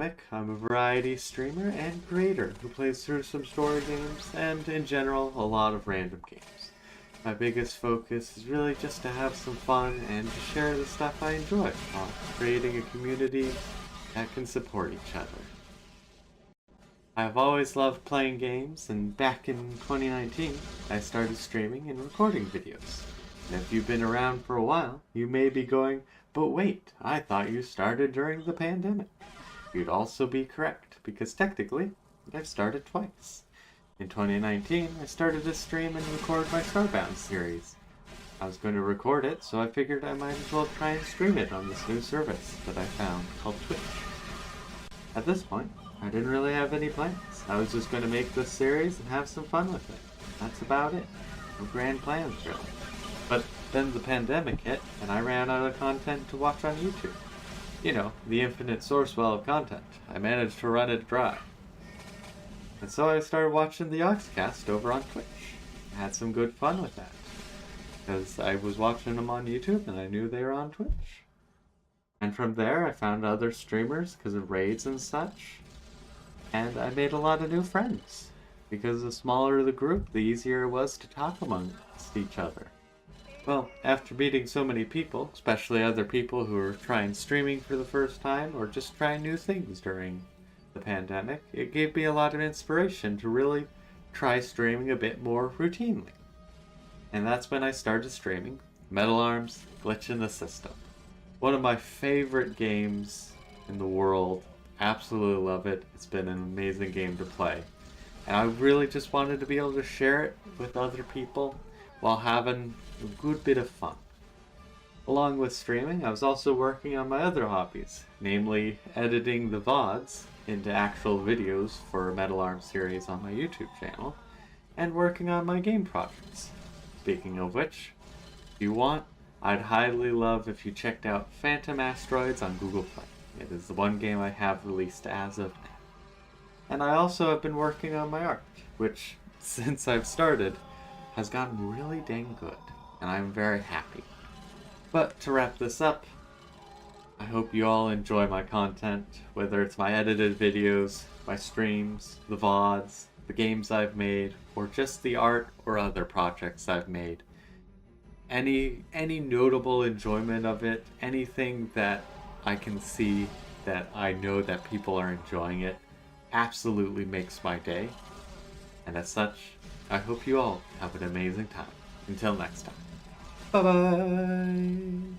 Namek. I'm a variety streamer and creator who plays through some story games and, in general, a lot of random games. My biggest focus is really just to have some fun and to share the stuff I enjoy while creating a community that can support each other. I've always loved playing games, and back in 2019, I started streaming and recording videos. And if you've been around for a while, you may be going, but wait, I thought you started during the pandemic. You'd also be correct, because technically, I've started twice. In 2019, I started to stream and record my Starbound series. I was going to record it, so I figured I might as well try and stream it on this new service that I found called Twitch. At this point, I didn't really have any plans. I was just going to make this series and have some fun with it. That's about it. No grand plans, really. But then the pandemic hit, and I ran out of content to watch on YouTube. You know, the infinite source well of content. I managed to run it dry. And so I started watching the Oxcast over on Twitch. I had some good fun with that. Because I was watching them on YouTube, and I knew they were on Twitch. And from there, I found other streamers because of raids and such. And I made a lot of new friends. Because the smaller the group, the easier it was to talk amongst each other. Well, after meeting so many people, especially other people who were trying streaming for the first time or just trying new things during the pandemic, it gave me a lot of inspiration to really try streaming a bit more routinely. And that's when I started streaming Metal Arms Glitch in the System. One of my favorite games in the world. Absolutely love it. It's been an amazing game to play. And I really just wanted to be able to share it with other people while having a good bit of fun. Along with streaming, I was also working on my other hobbies, namely editing the VODs into actual videos for a Metal Arms series on my YouTube channel, and working on my game projects. Speaking of which, if you want, I'd highly love if you checked out Phantom Asteroids on Google Play. It is the one game I have released as of now. And I also have been working on my art, which, since I've started, has gotten really dang good, and I'm very happy. But to wrap this up, I hope you all enjoy my content, whether it's my edited videos, my streams, the VODs, the games I've made, or just the art or other projects I've made. Any notable enjoyment of it, anything that I can see that I know that people are enjoying it, absolutely makes my day. And as such, I hope you all have an amazing time. Until next time. Bye-bye!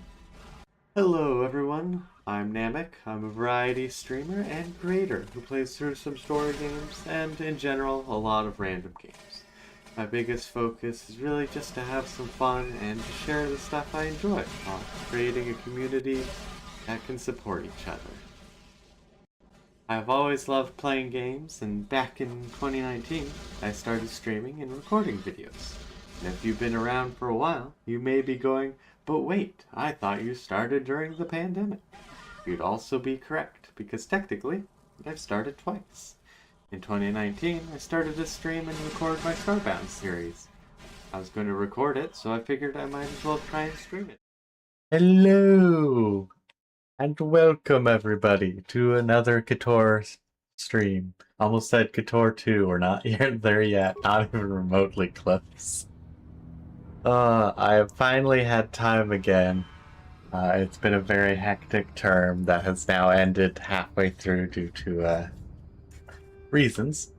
Hello everyone, I'm Namek. I'm a variety streamer and creator who plays through some story games and, in general, a lot of random games. My biggest focus is really just to have some fun and to share the stuff I enjoy while creating a community that can support each other. I've always loved playing games, and back in 2019, I started streaming and recording videos. And if you've been around for a while, you may be going, but wait, I thought you started during the pandemic. You'd also be correct, because technically, I've started twice. In 2019, I started to stream and record my Starbound series. I was going to record it, so I figured I might as well try and stream it. Hello! And welcome everybody to another Couture stream. Almost said Couture 2, we're not there yet, not even remotely close. I have finally had time again. It's been a very hectic term that has now ended halfway through due to reasons.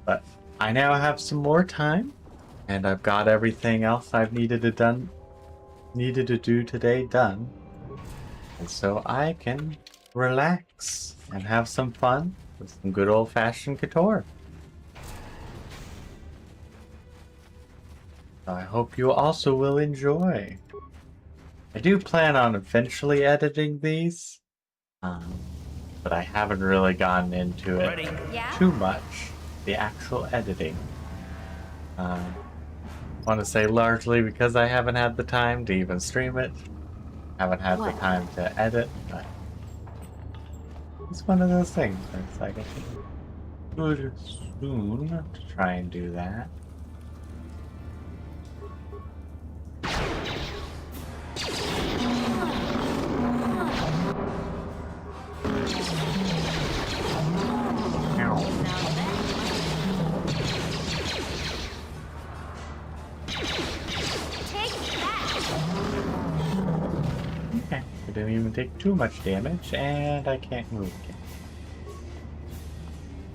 But I now have some more time, and I've got everything else I've needed to do today done. And so I can relax and have some fun with some good old-fashioned Couture. I hope you also will enjoy. I do plan on eventually editing these, but I haven't really gotten into it too much, the actual editing. I want to say largely because I haven't had the time to even stream it. Haven't had the time to edit, but it's one of those things where it's like I think good soon to try and do that. even take too much damage, and I can't move again.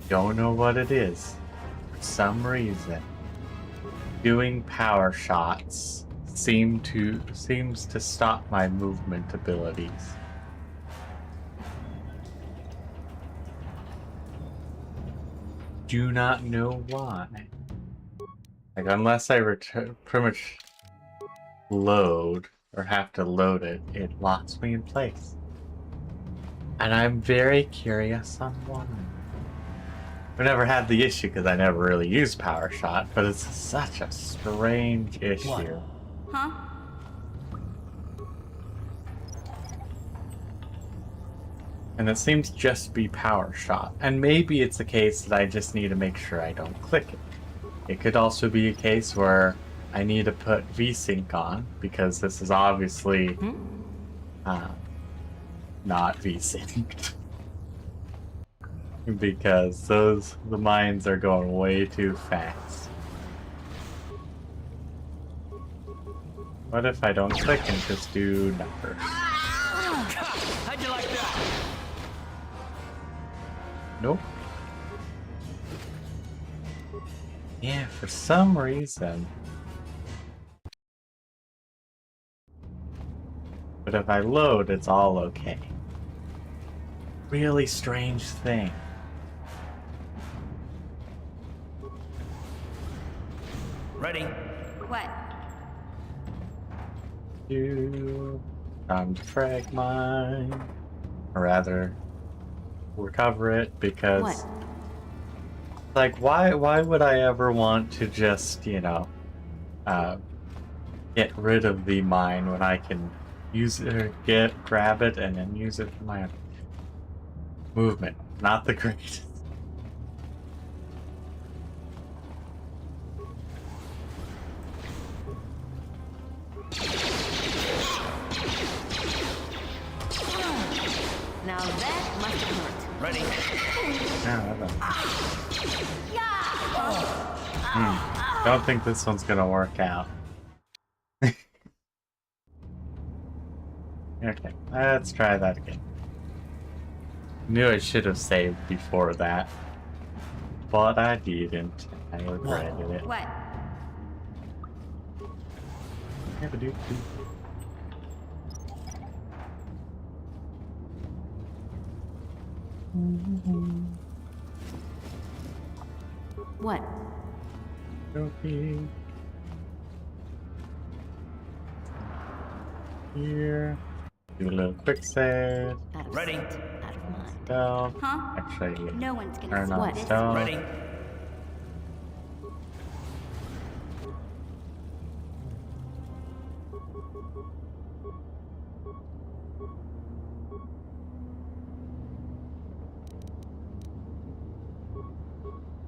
Don't know what it is. For some reason, doing power shots seems to stop my movement abilities. Do not know why. Like, unless I pretty much load or have to load it, it locks me in place. And I'm very curious on why. I've never had the issue because I never really used power shot, but it's such a strange issue. What? Huh? And it seems just to be power shot. And maybe it's a case that I just need to make sure I don't click it. It could also be a case where I need to put VSync on, because this is obviously not VSynced. Because the mines are going way too fast. What if I don't click and just do numbers? How'd you like that? Nope. Yeah, for some reason. But if I load, it's all okay. Really strange thing. Ready? What? Time to frag mine. Or rather, recover it, because... What? Like, why would I ever want to just, you know, get rid of the mine when I can use it, or grab it, and then use it for my movement? Not the greatest. Now that must have hurt. Ready? Don't think this one's gonna work out. Okay, let's try that again. Knew I should have saved before that, but I didn't. I regretted it. What? What? Okay. Here. Do a little quick save. Out of Ready? sight, out of mind. Stealth. Huh? Actually, No one's gonna turn see on what. stealth. Ready?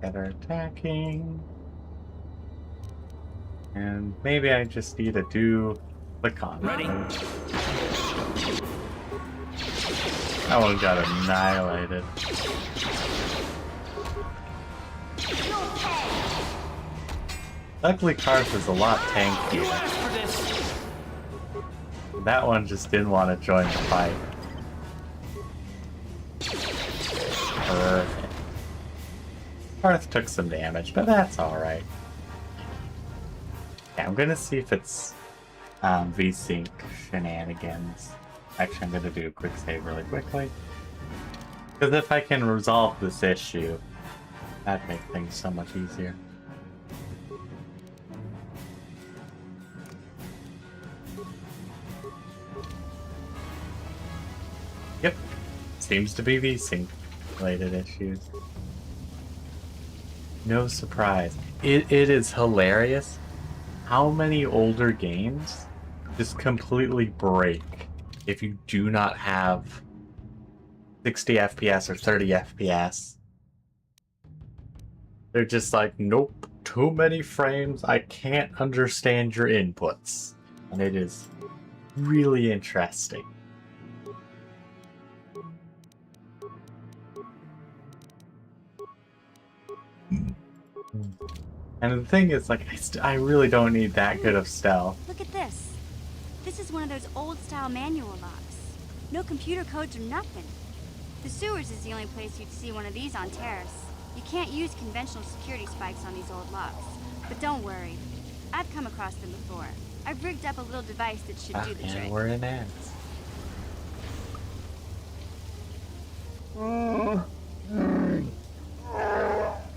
Get her attacking. And maybe I just need to do click on. Ready? That one got annihilated. Luckily, Karth is a lot You tankier. asked for this. That one just didn't want to join the fight. Perfect. Karth took some damage, but that's alright. Yeah, I'm gonna see if it's VSync shenanigans. Actually, I'm gonna do a quick save really quickly. Because if I can resolve this issue, that'd make things so much easier. Yep, seems to be VSync related issues. No surprise. It is hilarious how many older games just completely break if you do not have 60 FPS or 30 FPS. They're just like, nope, too many frames, I can't understand your inputs. And it is really interesting. And the thing is, like, I really don't need that good of stealth. Look at this. This is one of those old-style manual locks. No computer codes or nothing. The sewers is the only place you'd see one of these on Terrace. You can't use conventional security spikes on these old locks. But don't worry. I've come across them before. I've rigged up a little device that should do the And trick. we're in ants.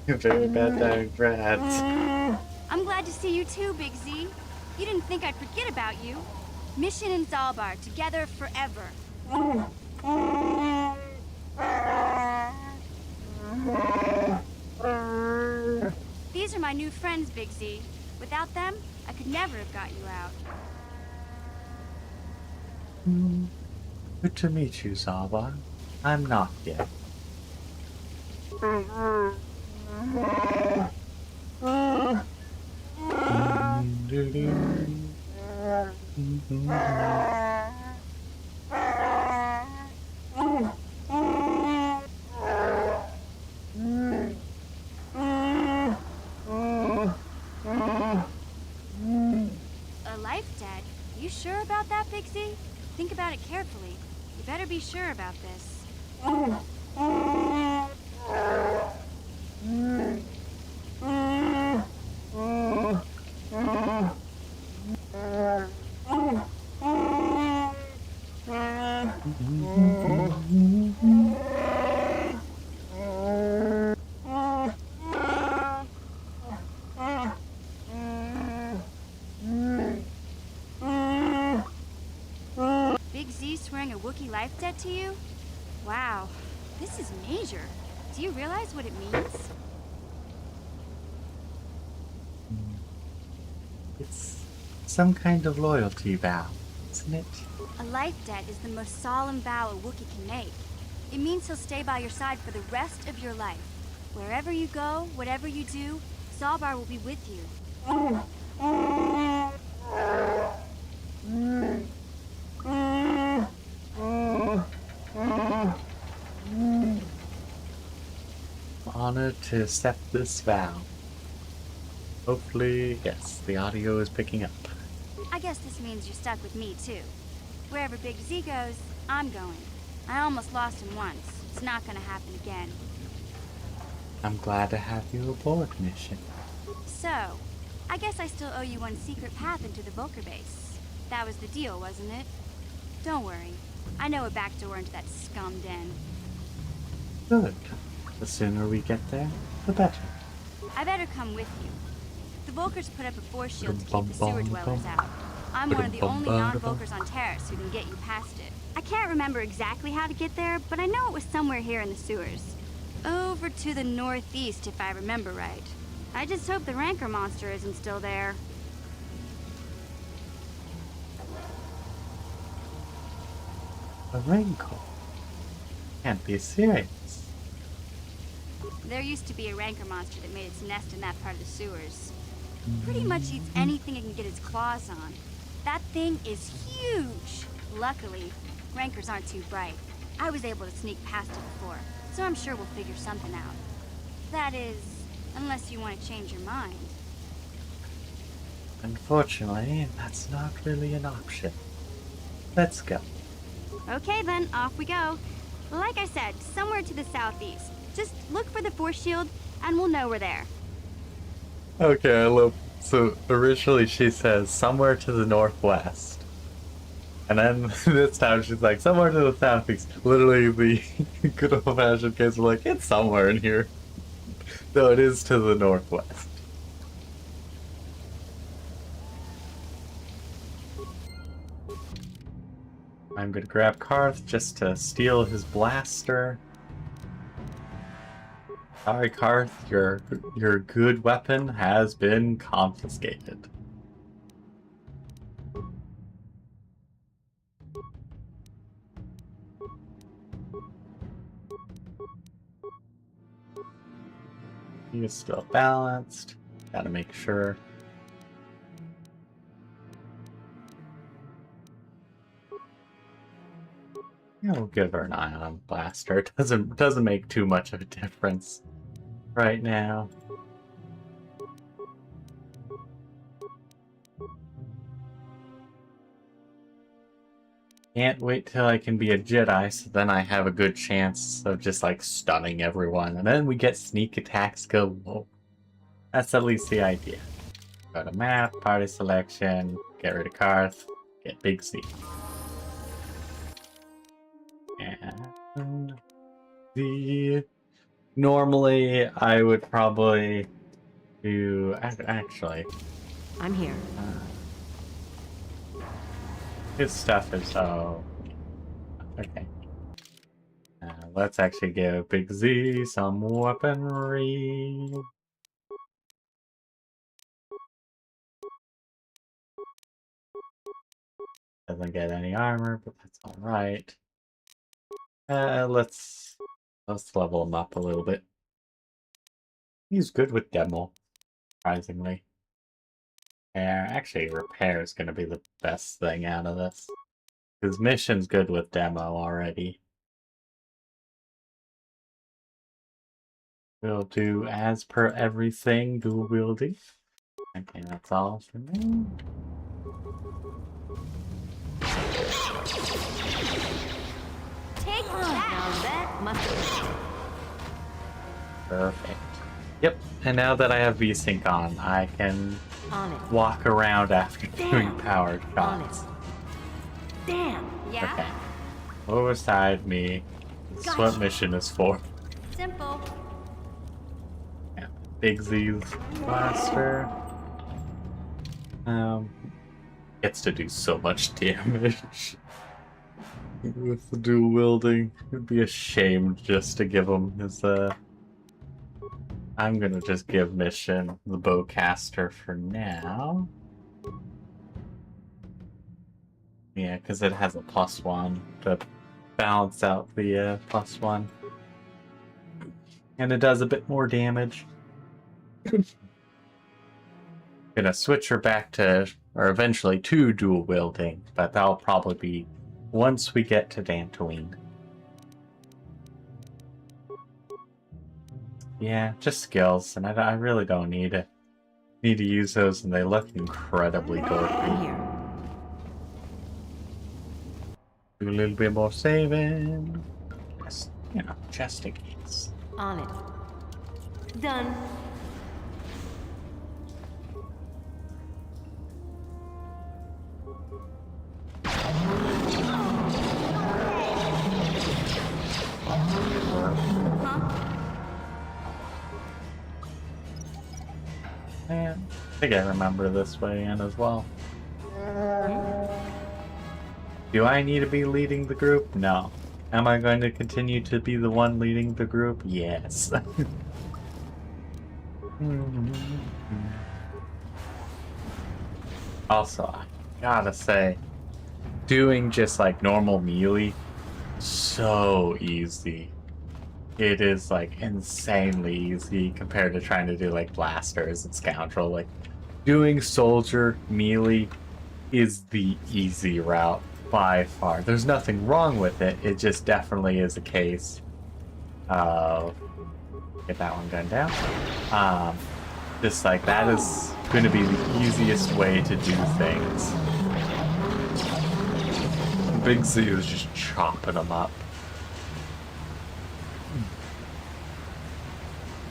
Very bad dying rats. I'm glad to see you too, Big Z. You didn't think I'd forget about you. Mission and Zalbar, together forever. These are my new friends, Big Z. Without them, I could never have got you out. Good to meet you, Zalbar. I'm not yet. A life debt? You sure about that, Big Z? Think about it carefully. You better be sure about this. Big Z swearing a Wookiee life debt to you? Wow, this is major. Do you realize what it means? It's some kind of loyalty vow, isn't it? A life debt is the most solemn vow a Wookiee can make. It means he'll stay by your side for the rest of your life. Wherever you go, whatever you do, Zalbar will be with you. I'm honored to accept this vow. Hopefully, yes, the audio is picking up. I guess this means you're stuck with me, too. Wherever Big Z goes, I'm going. I almost lost him once. It's not gonna happen again. I'm glad to have you aboard, Mission. So, I guess I still owe you one secret path into the Vulkar base. That was the deal, wasn't it? Don't worry. I know a back door into that scum den. Good. The sooner we get there, the better. I better come with you. The Vulkars put up a force shield to keep the sewer dwellers out. I'm one of the only non-Vulkars on Terrace who can get you past it. I can't remember exactly how to get there, but I know it was somewhere here in the sewers. Over to the northeast, if I remember right. I just hope the Rancor monster isn't still there. A raincoat? Can't be serious. There used to be a Rancor monster that made its nest in that part of the sewers. Pretty much eats anything it can get its claws on. That thing is huge! Luckily, Rancors aren't too bright. I was able to sneak past it before, so I'm sure we'll figure something out. That is, unless you want to change your mind. Unfortunately, that's not really an option. Let's go. Okay then, off we go. Like I said, somewhere to the southeast. Just look for the force shield, and we'll know we're there. Okay, I love. So originally she says somewhere to the northwest, and then this time she's like somewhere to the southeast. Literally, the good old-fashioned case of like it's somewhere in here. No, it is to the northwest. I'm gonna grab Karth just to steal his blaster. Sorry, Karth, your good weapon has been confiscated. He is still balanced. Gotta make sure. Yeah, we'll give her an ion blaster. It doesn't make too much of a difference right now. Can't wait till I can be a Jedi, so then I have a good chance of just like stunning everyone. And then we get sneak attacks galore. That's at least the idea. Go to map, party selection, get rid of Karth, get Big Z. And the... Normally, I would probably do... Actually... I'm here. His stuff is... Oh... Okay. Let's actually give Big Z some weaponry. Doesn't get any armor, but that's alright. Let's level him up a little bit. He's good with demo, surprisingly. Actually, repair is going to be the best thing out of this. His mission's good with demo already. We'll do as per everything, dual wielding. Okay, that's all for me. Take that! Now that must have... Perfect. Yep, and now that I have VSync on, I can On it. walk around after doing Damn. powered On shots. it. Damn! Yeah? Okay. Overside me. This is what mission is for. Simple. Yeah. Big Z's blaster. Gets to do so much damage. With the dual wielding. It'd be a shame just to give him his I'm gonna just give mission the bowcaster for now. Yeah, because it has a +1 to balance out the +1. And it does a bit more damage. Gonna switch her back to, or eventually to dual wielding, but that'll probably be once we get to Dantooine. Yeah, just skills, and I really don't need to use those, and they look incredibly I'm dorky. here. Do a little bit more saving. Just, you know, just in case. On it. Done. Yeah, I think I remember this way in as well. Do I need to be leading the group? No. Am I going to continue to be the one leading the group? Yes. Also, I gotta say, doing just like normal melee, so easy. It is like insanely easy compared to trying to do like blasters and scoundrel. Like doing soldier melee is the easy route by far. There's nothing wrong with it. It just definitely is a case of get that one gun down. Just like that is going to be the easiest way to do things. Big Z is just chopping them up.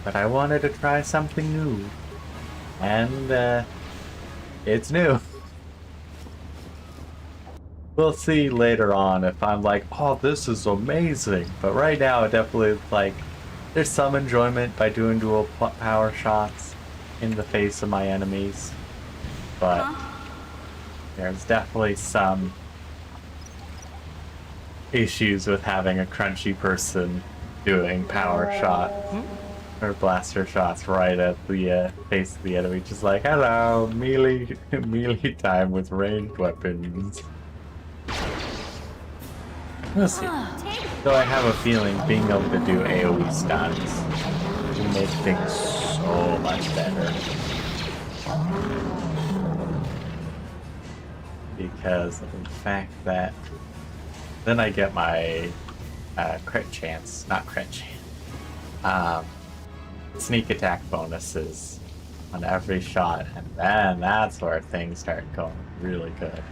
But I wanted to try something new. And, it's new. We'll see later on if I'm like, oh, this is amazing. But right now, it definitely, like, there's some enjoyment by doing dual power shots in the face of my enemies. But there's definitely some issues with having a crunchy person doing power shot or blaster shots right at the face of the enemy, just like, hello, melee time with ranged weapons. We'll see. Though I have a feeling being able to do AoE stuns will make things so much better. Because of the fact that then I get my crit chance, not crit chance, sneak attack bonuses on every shot, and then that's where things start going really good.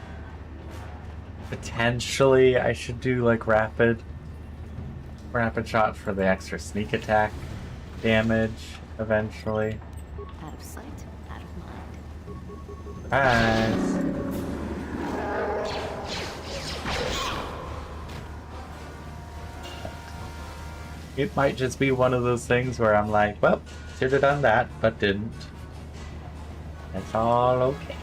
Potentially, I should do like rapid shot for the extra sneak attack damage eventually. Out of sight, out of mind. Surprise! It might just be one of those things where I'm like, well, should have done that, but didn't. It's all okay.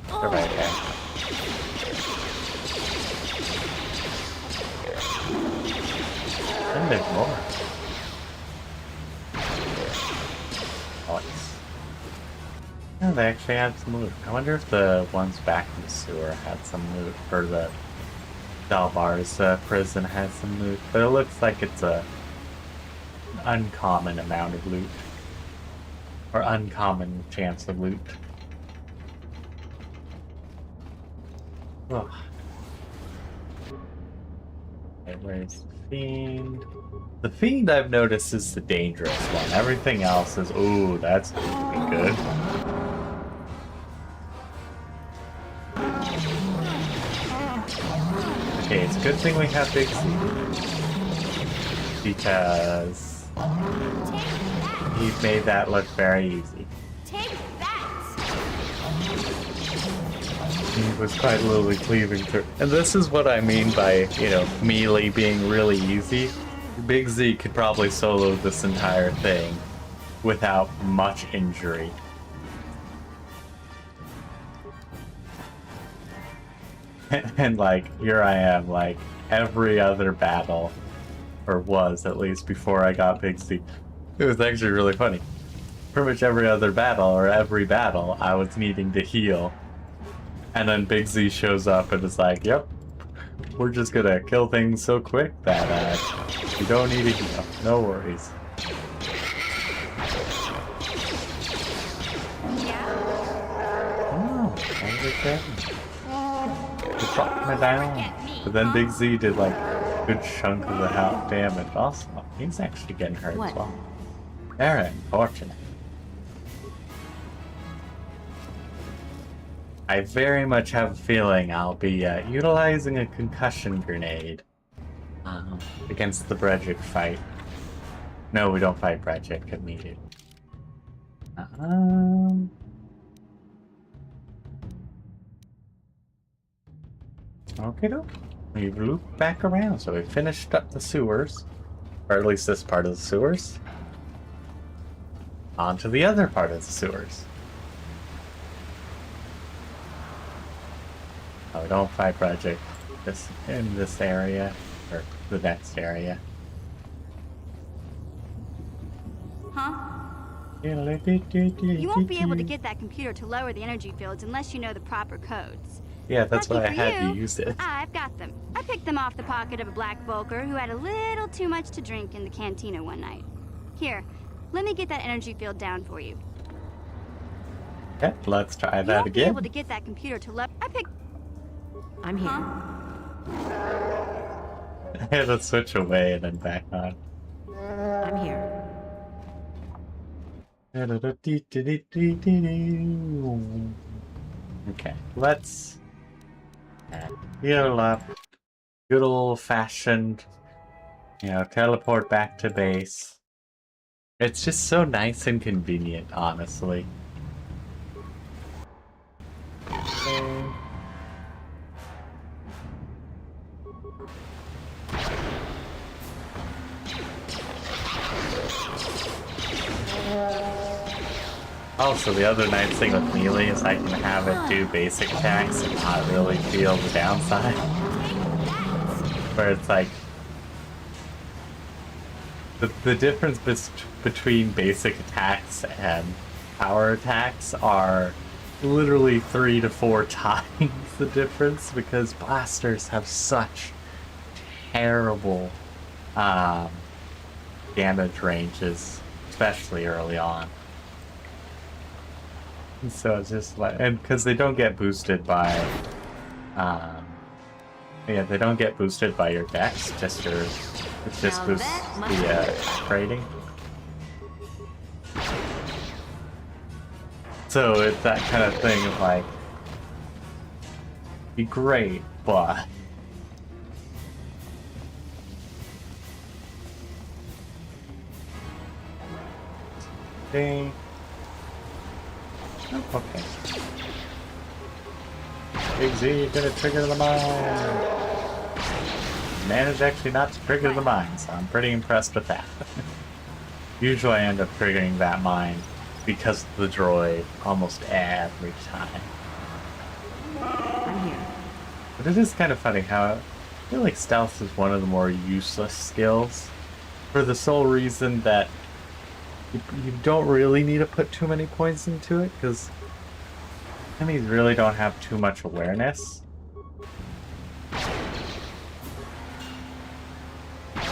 They're right there. And there's more. Nice. Oh, they actually had some loot. I wonder if the ones back in the sewer had some loot, or the Dalbar's prison has some loot, but it looks like it's a uncommon amount of loot. Or uncommon chance of loot. Ugh. Okay, where's the Fiend? The Fiend I've noticed is the dangerous one. Everything else is, ooh, that's looking good. Okay, it's a good thing we have Big C. Because he made that look very easy. Take that! He was quite literally cleaving through. And this is what I mean by, you know, melee being really easy. Big Z could probably solo this entire thing without much injury. And like, here I am, like, every other battle, or was at least before I got Big Z. It was actually really funny. Pretty much every other battle, or every battle, I was needing to heal. And then Big Z shows up and is like, yep, we're just gonna kill things so quick that you don't need to heal. No worries. Oh, okay. He dropped me down. But then Big Z did like a good chunk of the damage also. He's actually getting hurt as well. Very unfortunate. I very much have a feeling I'll be utilizing a concussion grenade against the Bredgick fight. No, we don't fight Bredgick immediately. Okay, we've looped back around, so we finished up the sewers, or at least this part of the sewers. On to the other part of the sewers. Oh, we don't fight Project in this area, or the next area. Huh? You won't be able to get that computer to lower the energy fields unless you know the proper codes. Yeah, that's Lucky why I for had you, to use it. I've got them. I picked them off the pocket of a black Vulkar who had a little too much to drink in the cantina one night. Here, let me get that energy field down for you. Okay, let's try You that won't be again. able to get that computer to lower. I picked. I'm here. Huh? I had to switch away and then back on. I'm here. Okay, let's heal up. Good old-fashioned, you know, teleport back to base. It's just so nice and convenient, honestly. Okay. Also, the other nice thing with melee is I can have it do basic attacks and not really feel the downside. Where it's like, the difference between basic attacks and power attacks are literally 3 to 4 times the difference, because blasters have such terrible damage ranges, especially early on. So it's just like, and because they don't get boosted by, yeah, they don't get boosted by your dex, just your, it just Now boosts that must the be attack rating. So it's that kind of thing of like, be great, but okay. Okay. Big Z gonna trigger the mine. Managed actually not to trigger the mine, so I'm pretty impressed with that. Usually I end up triggering that mine because of the droid almost every time. I'm here. But it is kind of funny how I feel like stealth is one of the more useless skills for the sole reason that you don't really need to put too many points into it because enemies really don't have too much awareness. Now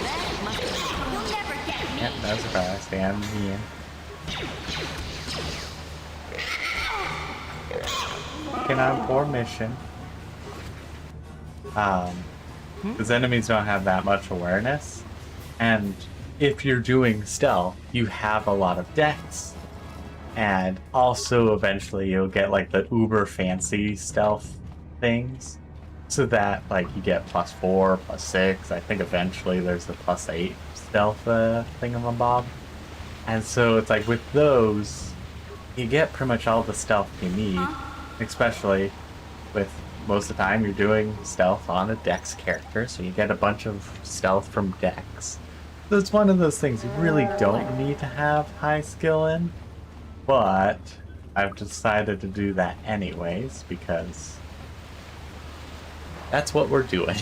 that must be... You'll never get me. Yep, no surprise. Stand me in. Working on poor mission. Because enemies don't have that much awareness. And if you're doing stealth, you have a lot of dex. And also eventually you'll get like the uber fancy stealth things. So that like you get +4, +6. I think eventually there's a +8 stealth thingamabob. And so it's like with those, you get pretty much all the stealth you need. Especially with most of the time you're doing stealth on a dex character. So you get a bunch of stealth from dex. So it's one of those things you really don't need to have high skill in. But I've decided to do that anyways because that's what we're doing.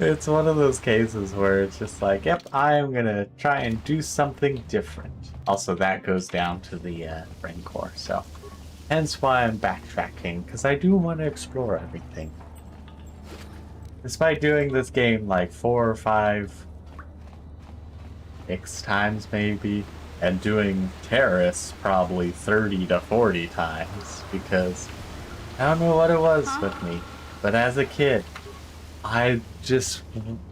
It's one of those cases where it's just like, yep, I'm gonna try and do something different. Also, that goes down to the brain core, so hence why I'm backtracking, because I do want to explore everything. Despite doing this game like 4 or 5, 6 times maybe, and doing terrorists probably 30 to 40 times, because I don't know what it was with me, but as a kid, I just,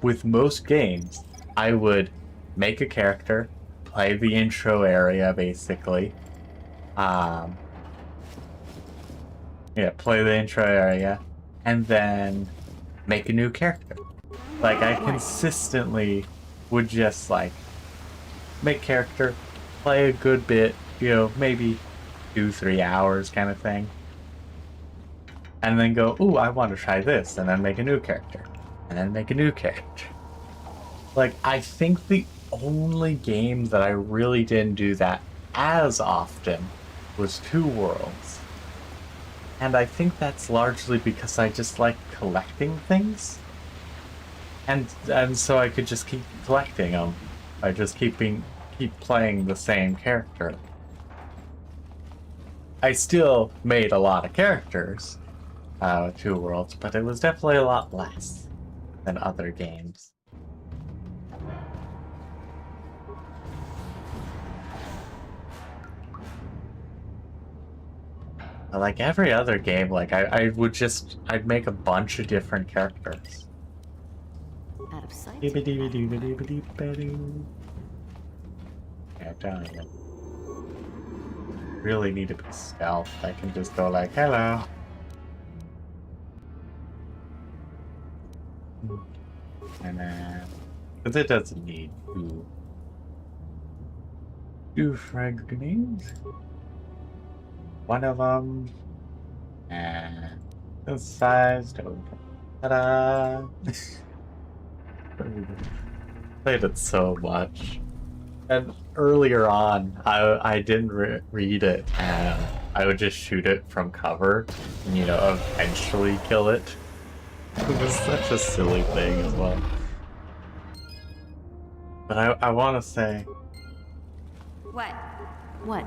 with most games, I would make a character, play the intro area basically, play the intro area, and then make a new character. Like, I consistently would just, like, make character, play a good bit, you know, maybe 2-3 hours kind of thing. And then go, ooh, I want to try this, and then make a new character. And then make a new character. Like, I think the only game that I really didn't do that as often was Two Worlds. And I think that's largely because I just like collecting things. And so I could just keep collecting them by just keep playing the same character. I still made a lot of characters, Two Worlds, but it was definitely a lot less than other games. Like every other game, like I'd make a bunch of different characters. Out of sight. Yeah, don't even really need to be stealth. I can just go like, hello. And then, because it doesn't need two frag grenades. One of them, and this size to open. Ta-da! Played it so much. And earlier on, I didn't read it, and I would just shoot it from cover, and, you know, eventually kill it. It was such a silly thing as well. But I want to say... What? What?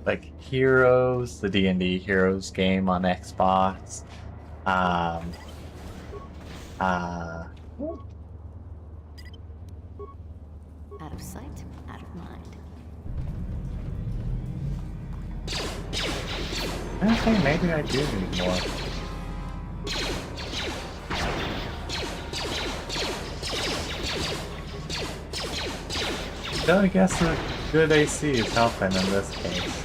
Like Heroes, the D&D Heroes game on Xbox. Out of sight, out of mind. I think maybe I do need more. So I guess a good AC is helping in this case.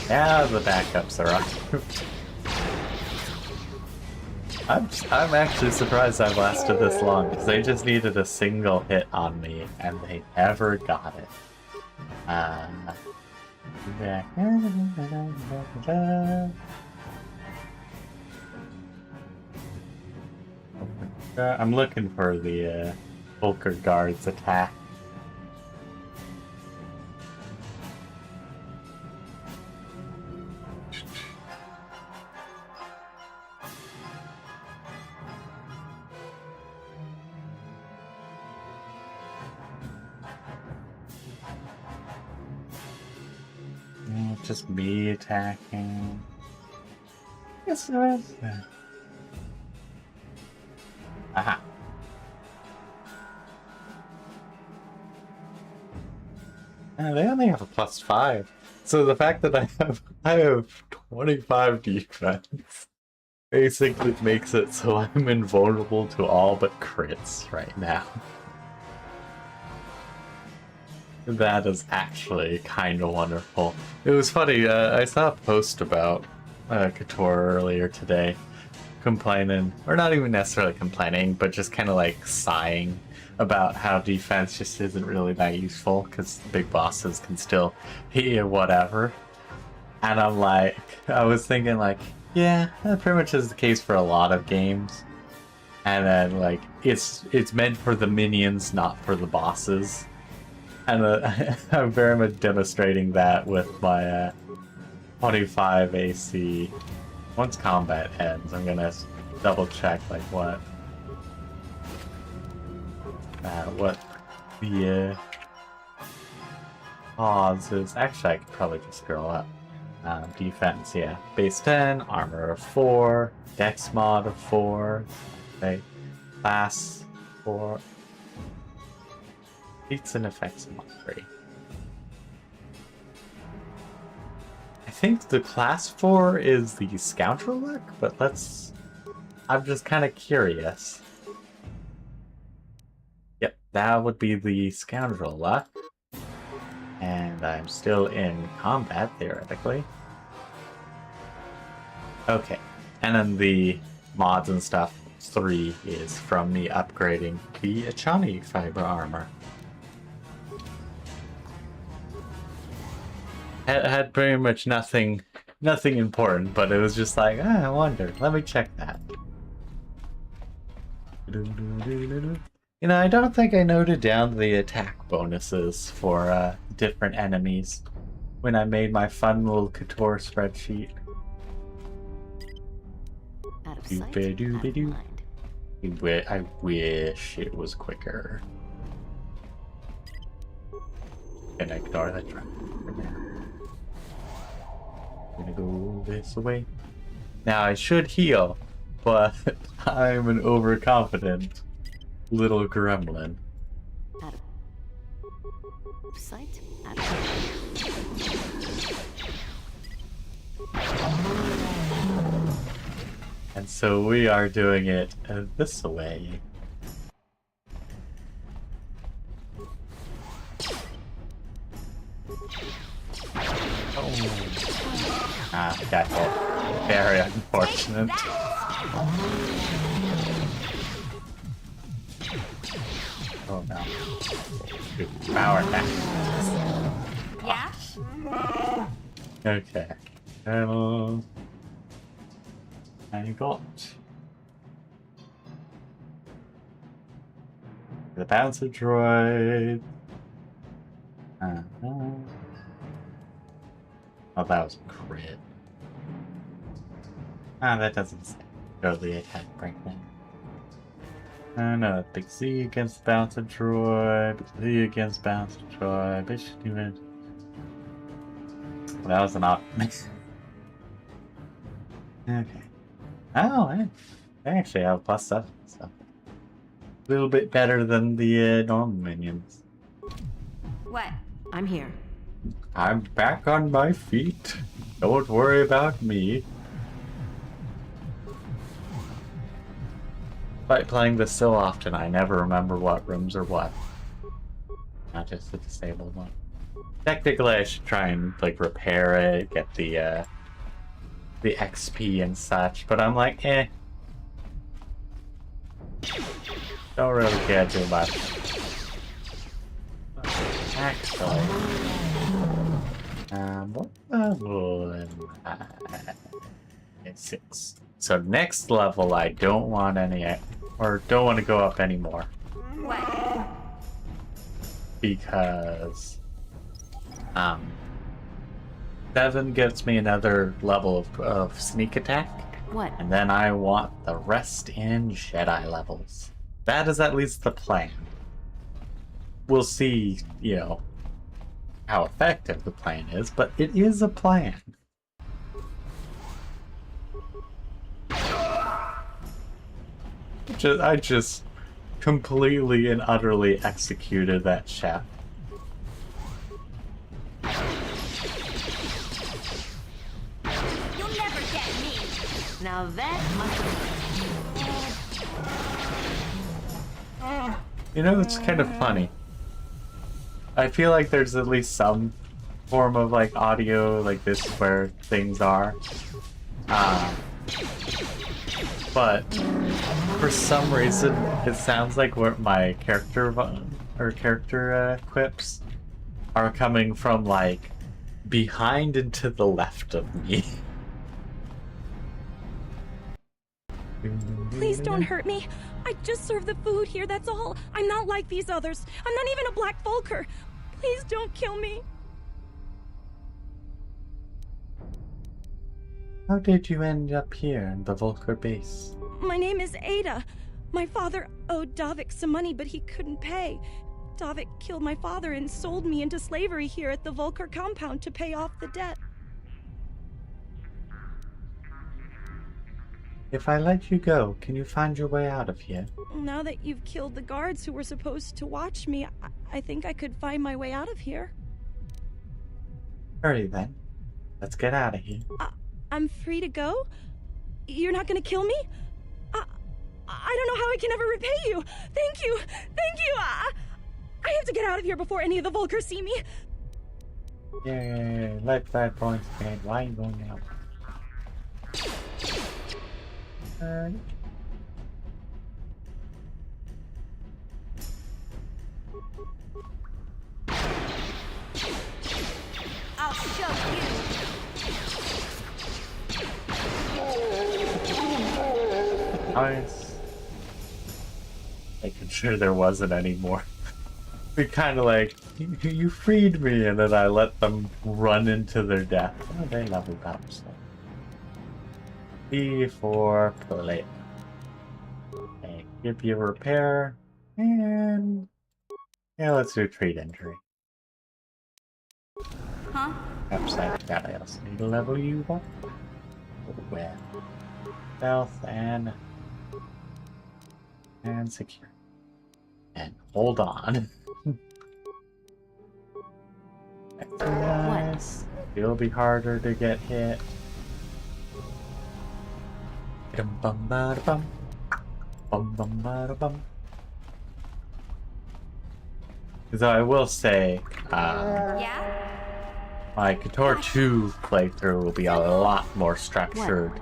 Yeah, the backups are on. I'm actually surprised I've lasted this long, because they just needed a single hit on me, and they never got it. I'm looking for the Vulkar guard's attack. Just me attacking. Yes, there is. Aha. They only have a +5. So the fact that I have 25 defense basically makes it so I'm invulnerable to all but crits right now. That is actually kind of wonderful. It was funny, I saw a post about Couture earlier today, complaining, or not even necessarily complaining, but just kind of like sighing about how defense just isn't really that useful, because big bosses can still hit you whatever. And I'm like, I was thinking like, yeah, that pretty much is the case for a lot of games. And then like, it's meant for the minions, not for the bosses. And I'm very much demonstrating that with my 25 AC. Once combat ends, I'm gonna double check like what the pause is. Actually, I could probably just scroll up. Defense, yeah, base 10, armor of 4, dex mod of 4, okay, class 4. Feats and effects mod 3. I think the class 4 is the scoundrel look, but I'm just kind of curious. Yep, that would be the scoundrel luck. And I'm still in combat, theoretically. Okay, and then the mods and stuff, 3 is from me upgrading the Achani fiber armor. Had pretty much nothing important, but it was just like, I wonder, let me check that. You know, I don't think I noted down the attack bonuses for different enemies when I made my fun little Couture spreadsheet. Out of sight, out of mind. I wish it was quicker. Can I ignore that trap for now? I'm gonna go this way. Now I should heal, but I'm an overconfident little gremlin. Out of sight, out of mind. And so we are doing it this way. Oh. Ah, got hit. Very unfortunate. Oh no. Good power attack. Yeah? Okay. Hello. I got the bouncer droid. Oh, that was a crit. That doesn't say. Go the attack breakdown. No, big Z against bouncer droid, big Z against bouncer droid, bitch, even. That was an op. Okay. Oh, I actually have +7, so a little bit better than the normal minions. What? I'm here. I'm back on my feet. Don't worry about me. By playing this so often, I never remember what rooms are what. Not just the disabled one. Technically, I should try and like repair it, get the XP and such, but I'm like, eh. Don't really care too much. Actually, what level am I? 6. So next level, I don't want any, or don't want to go up anymore. What? Because 7 gives me another level of sneak attack. What? And then I want the rest in Jedi levels. That is at least the plan. We'll see, you know, how effective the plan is, but it is a plan. I just completely and utterly executed that chef. You'll never get me. Now that must have... You know, it's kind of funny. I feel like there's at least some form of like audio like this where things are. But for some reason, it sounds like what my character quips are coming from like behind and to the left of me. Please don't hurt me. I just serve the food here, that's all. I'm not like these others. I'm not even a black Vulkar. Please don't kill me. How did you end up here in the Vulkar base? My name is Ada. My father owed Davik some money, but he couldn't pay. Davik killed my father and sold me into slavery here at the Vulkar compound to pay off the debt. If I let you go, can you find your way out of here? Now that you've killed the guards who were supposed to watch me, I think I could find my way out of here. Hurry then. Let's get out of here. I'm free to go? You're not gonna kill me? I don't know how I can ever repay you. Thank you. Thank you. I have to get out of here before any of the Vulkars see me. Yay, let that point stand. Why are you going out? I'll show you. Nice. Making sure there wasn't any more. We kind of like, you freed me, and then I let them run into their death. Oh, they leveled up, so. B for play. Okay, give you a repair, and yeah, let's do treat injury. Huh? Upside that I also need to level you up. With health and secure. And hold on. Nice. It'll be harder to get hit. Bum bum ba bum. Bum bum ba bum. So I will say, Yeah? my KOTOR 2 playthrough will be a lot more structured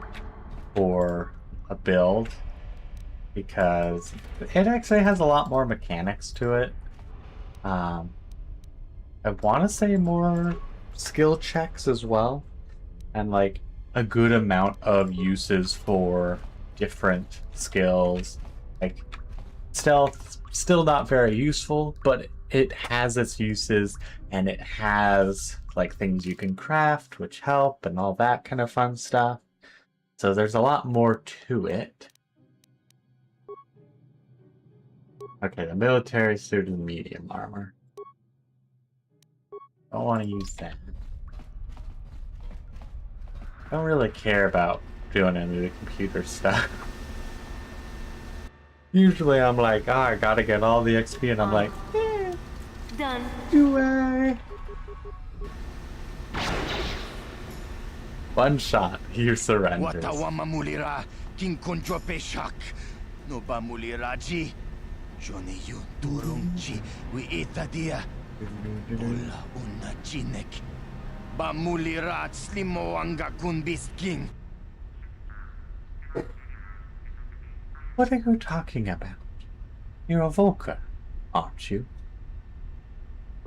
for a build, because it actually has a lot more mechanics to it. I want to say more skill checks as well, and like a good amount of uses for different skills. Like stealth, still not very useful, but it has its uses, and it has like things you can craft which help and all that kind of fun stuff. So there's a lot more to it. Okay, the military suit and medium armor. Don't want to use that. Don't really care about doing any of the computer stuff. Usually I'm like, oh, I gotta get all the XP, and I'm like, Done. do I? One shot, you surrender. Watawa mamulira kinkonjo peshak. No bamuliraji. Johnny yun turong chi wi itadia. Bola una chinek. Bamulirat slimoanga kun king. What are you talking about? You're a Vulkar, aren't you?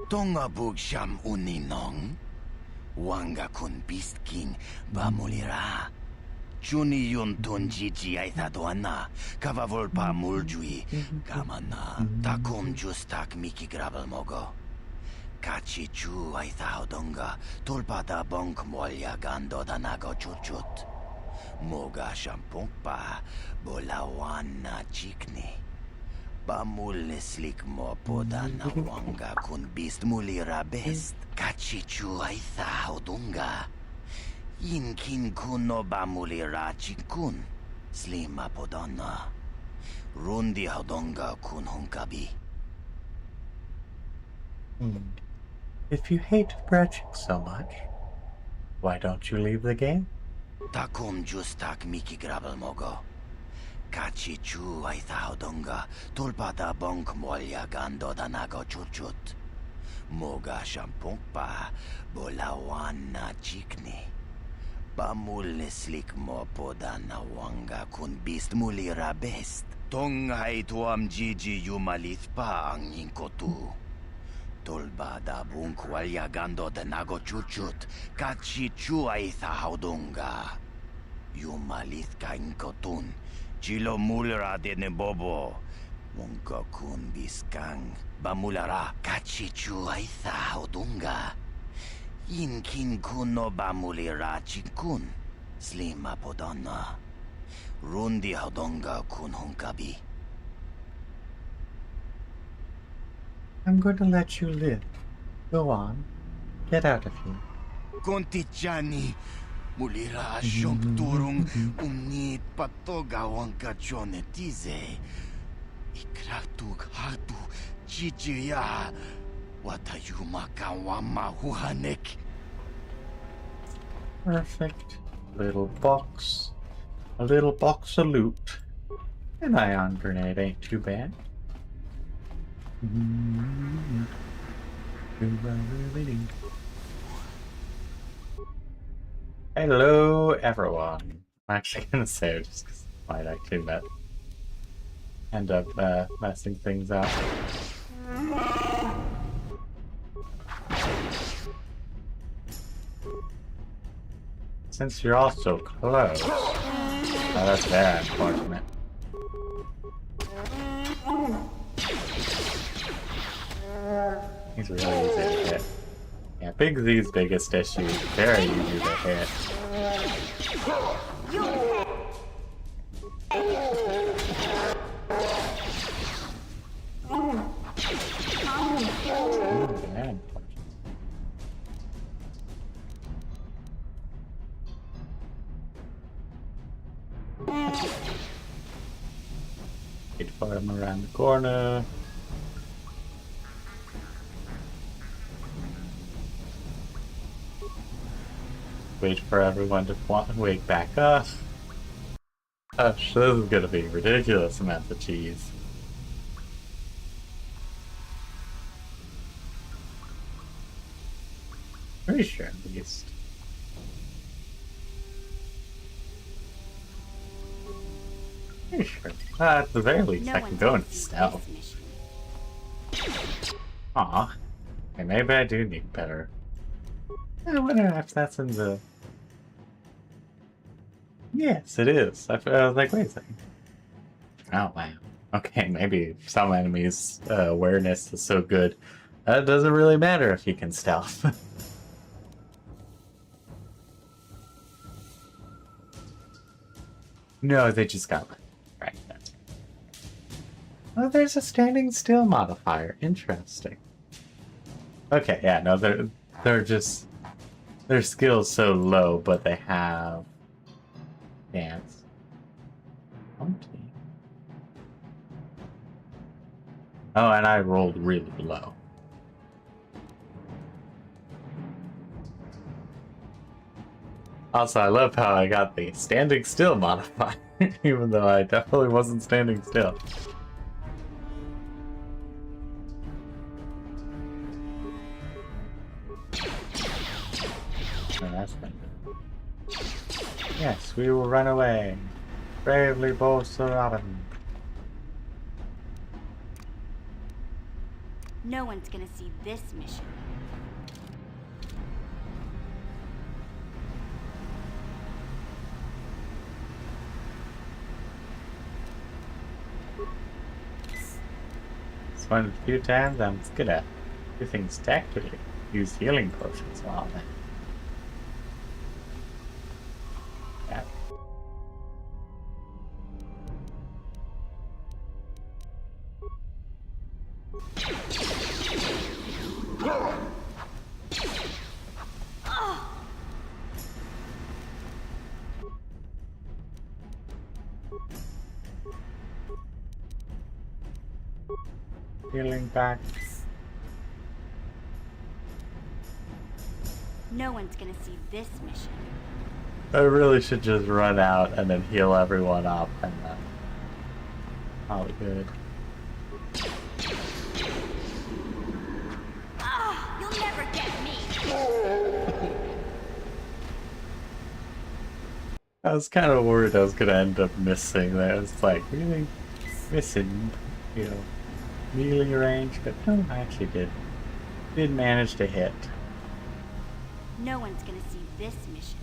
Tonga bugsham uninong. Wanga kun king bamulira. Juni yun tunjiji ay thadoana. Kavavol muljui. Kamana. Takum justak miki grabel mogo. Kachi chu ay thaodonga. Tulpada bonk molya gando danago chuchut. Moga shampongpa. Bolawana chikni. Bamulislik mo podana wanga kun mulira best. Kachi chu ay thaodonga. Inkin kuno bamulira chikun. Slima podana. Rundi hodonga kun hunkabi. If you hate bretching so much, why don't you leave the game? Takum justak miki grabel mogo. Kachi chu ay thaodonga. Tulpada bonk molya gando danago chuchut. Moga shampongpa. Bolawana chikni. Bamulislik mo podana wanga kun mulira best. Tonghay tuam jiji yumalit pa ang inkotu. Tolbada bunkwalya gando danago chuchut. Kachi chu ay thaodonga. Yumalit ka inkotun. Chilo mulira de bobo. Mungko kun biskang. Bamulara. Kachi chu ay thaodonga. Inkin kuno bamulira chikun. Slima podana. Rundi hodonga kun hunkabi. I'm going to let you live. Go on. Get out of here. Kontichani. Mulira shonk turung umnit patogawang kachonetize. Ikratug hatu chichiya. Watayuma kawama huhanek. Perfect. Little box. A little box of loot. An ion grenade ain't too bad. Hello, everyone. I'm actually gonna say it just because I might actually end up messing things up. Since you're all so close, that's very unfortunate. He's really easy to hit. Yeah, Big Z's biggest issue. Very easy to hit. Man. Wait for him around the corner. Wait for everyone to wake back up. Gosh, this is gonna be ridiculous amounts of cheese. Pretty sure at least. Pretty sure. At the very least, I can go into stealth. Aw. Okay, maybe I do need better. I wonder if that's in the... Yes, it is. I was like, wait a second. Oh, wow. Okay, maybe some enemies' awareness is so good. It doesn't really matter if he can stealth. No, they just got right. That's right. Oh, there's a standing still modifier. Interesting. Okay, yeah, no, they're just their skill's so low, but they have dance. Oh, and I rolled really low. Also, I love how I got the standing still modifier, even though I definitely wasn't standing still. Oh, that's fun. Yes, we will run away. Bravely bold Sir Robin. No one's gonna see this mission. Swung a few times, I'm good at do things tactically. Use healing potions while I'm yeah. Healing back. No one's gonna see this mission. I really should just run out and then heal everyone up and then probably good. You'll never get me. I was kind of worried I was gonna end up missing there. It's like really missing, you know, melee range, but no, I actually did manage to hit. No one's gonna see this mission.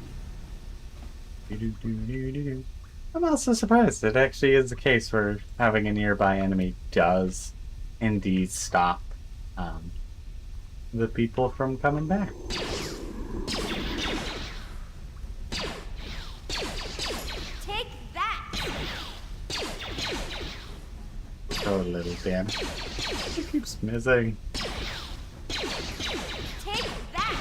I'm also surprised it actually is the case where having a nearby enemy does indeed stop the people from coming back. Take that! So little damage. It keeps missing. Take that!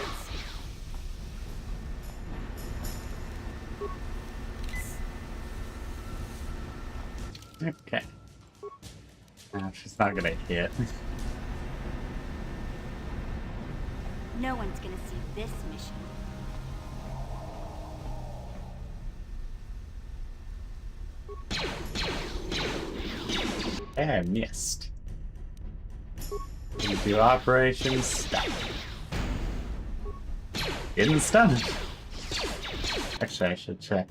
Okay. She's not gonna hit. No one's gonna see this mission. And I missed. Do Operation Stun. Didn't stun it. Actually, I should check.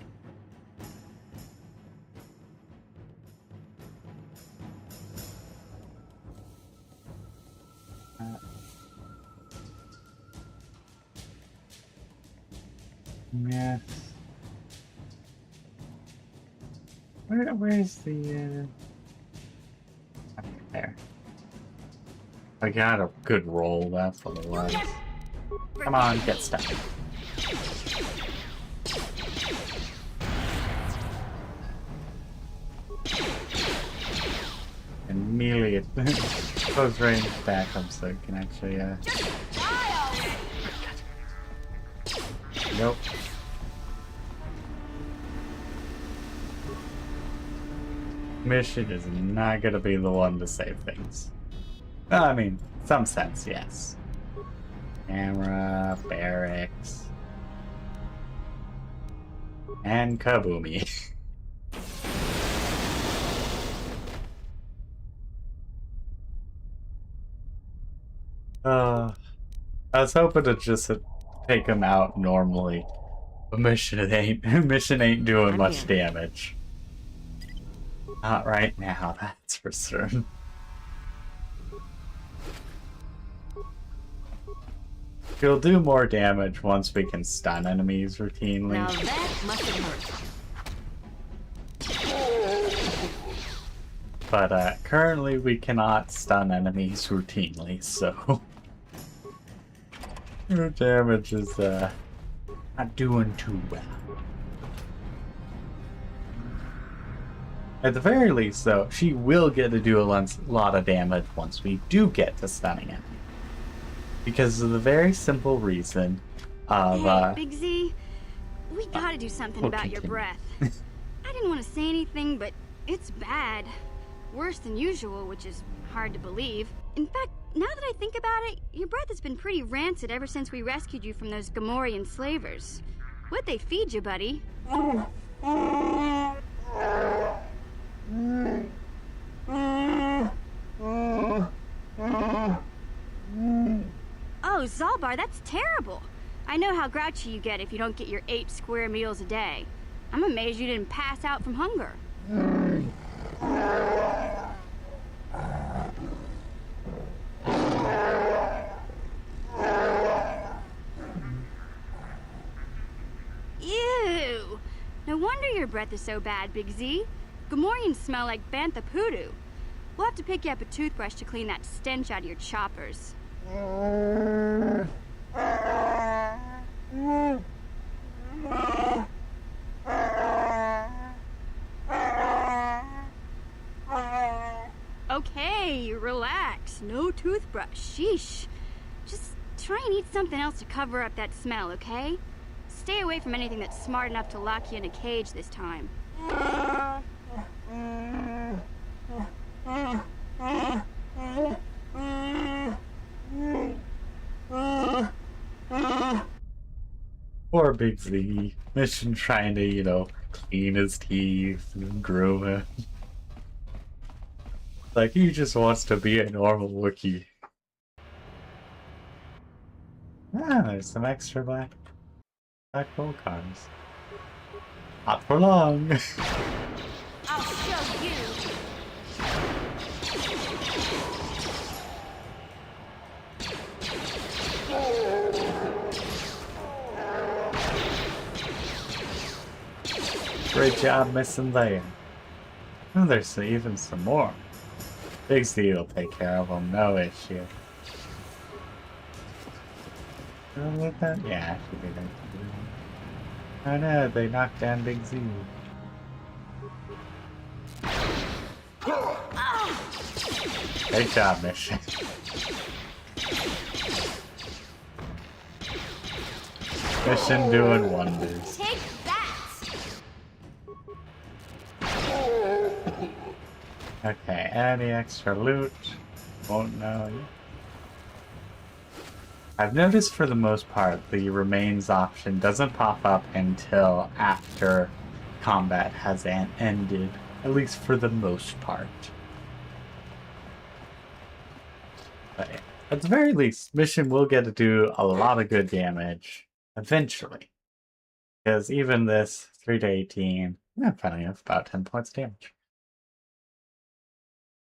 Yeah. Where's the okay, there. I got a good roll, that's what it was. Come on, get stuck. And melee it close range backup so it can actually nope. Mission is not gonna be the one to save things. Well, I mean, some sense, yes. Camera, barracks, and Kaboomy. I was hoping to just take him out normally, but mission ain't doing much damage. Not right now, that's for certain. He'll do more damage once we can stun enemies routinely. Now that must have hurt. But currently we cannot stun enemies routinely, so her damage is not doing too well. At the very least, though, she will get to do a lot of damage once we do get to stunning it. Because of the very simple reason of... Hey, Big Z, we gotta do something we'll about your continue. breath. I didn't want to say anything, but it's bad. Worse than usual, which is hard to believe. In fact, now that I think about it, your breath has been pretty rancid ever since we rescued you from those Gamorrean slavers. What'd they feed you, buddy? Oh, Zalbar, that's terrible. I know how grouchy you get if you don't get your 8 square meals a day. I'm amazed you didn't pass out from hunger. Ew! No wonder your breath is so bad, Big Z. Gamorreans smell like bantha poodoo. We'll have to pick you up a toothbrush to clean that stench out of your choppers. Okay, relax. No toothbrush. Sheesh. Just try and eat something else to cover up that smell, okay? Stay away from anything that's smart enough to lock you in a cage this time. Poor Big Z. Mission trying to, you know, clean his teeth and groom him. Like, he just wants to be a normal Wookiee. Ah, there's some extra black Vulkars. Not for long. I'll show you. Great job missing there. Oh, there's even some more. Big Z will take care of them, no issue. With that? Yeah, she did it. Oh no, they knocked down Big Z. Great job, mission. Mission doing wonders. Take that! Okay, any extra loot? Won't know. I've noticed for the most part the remains option doesn't pop up until after combat has ended, at least for the most part. But at the very least, mission will get to do a lot of good damage eventually. Because even this 3 to 18, funny enough, about 10 points of damage.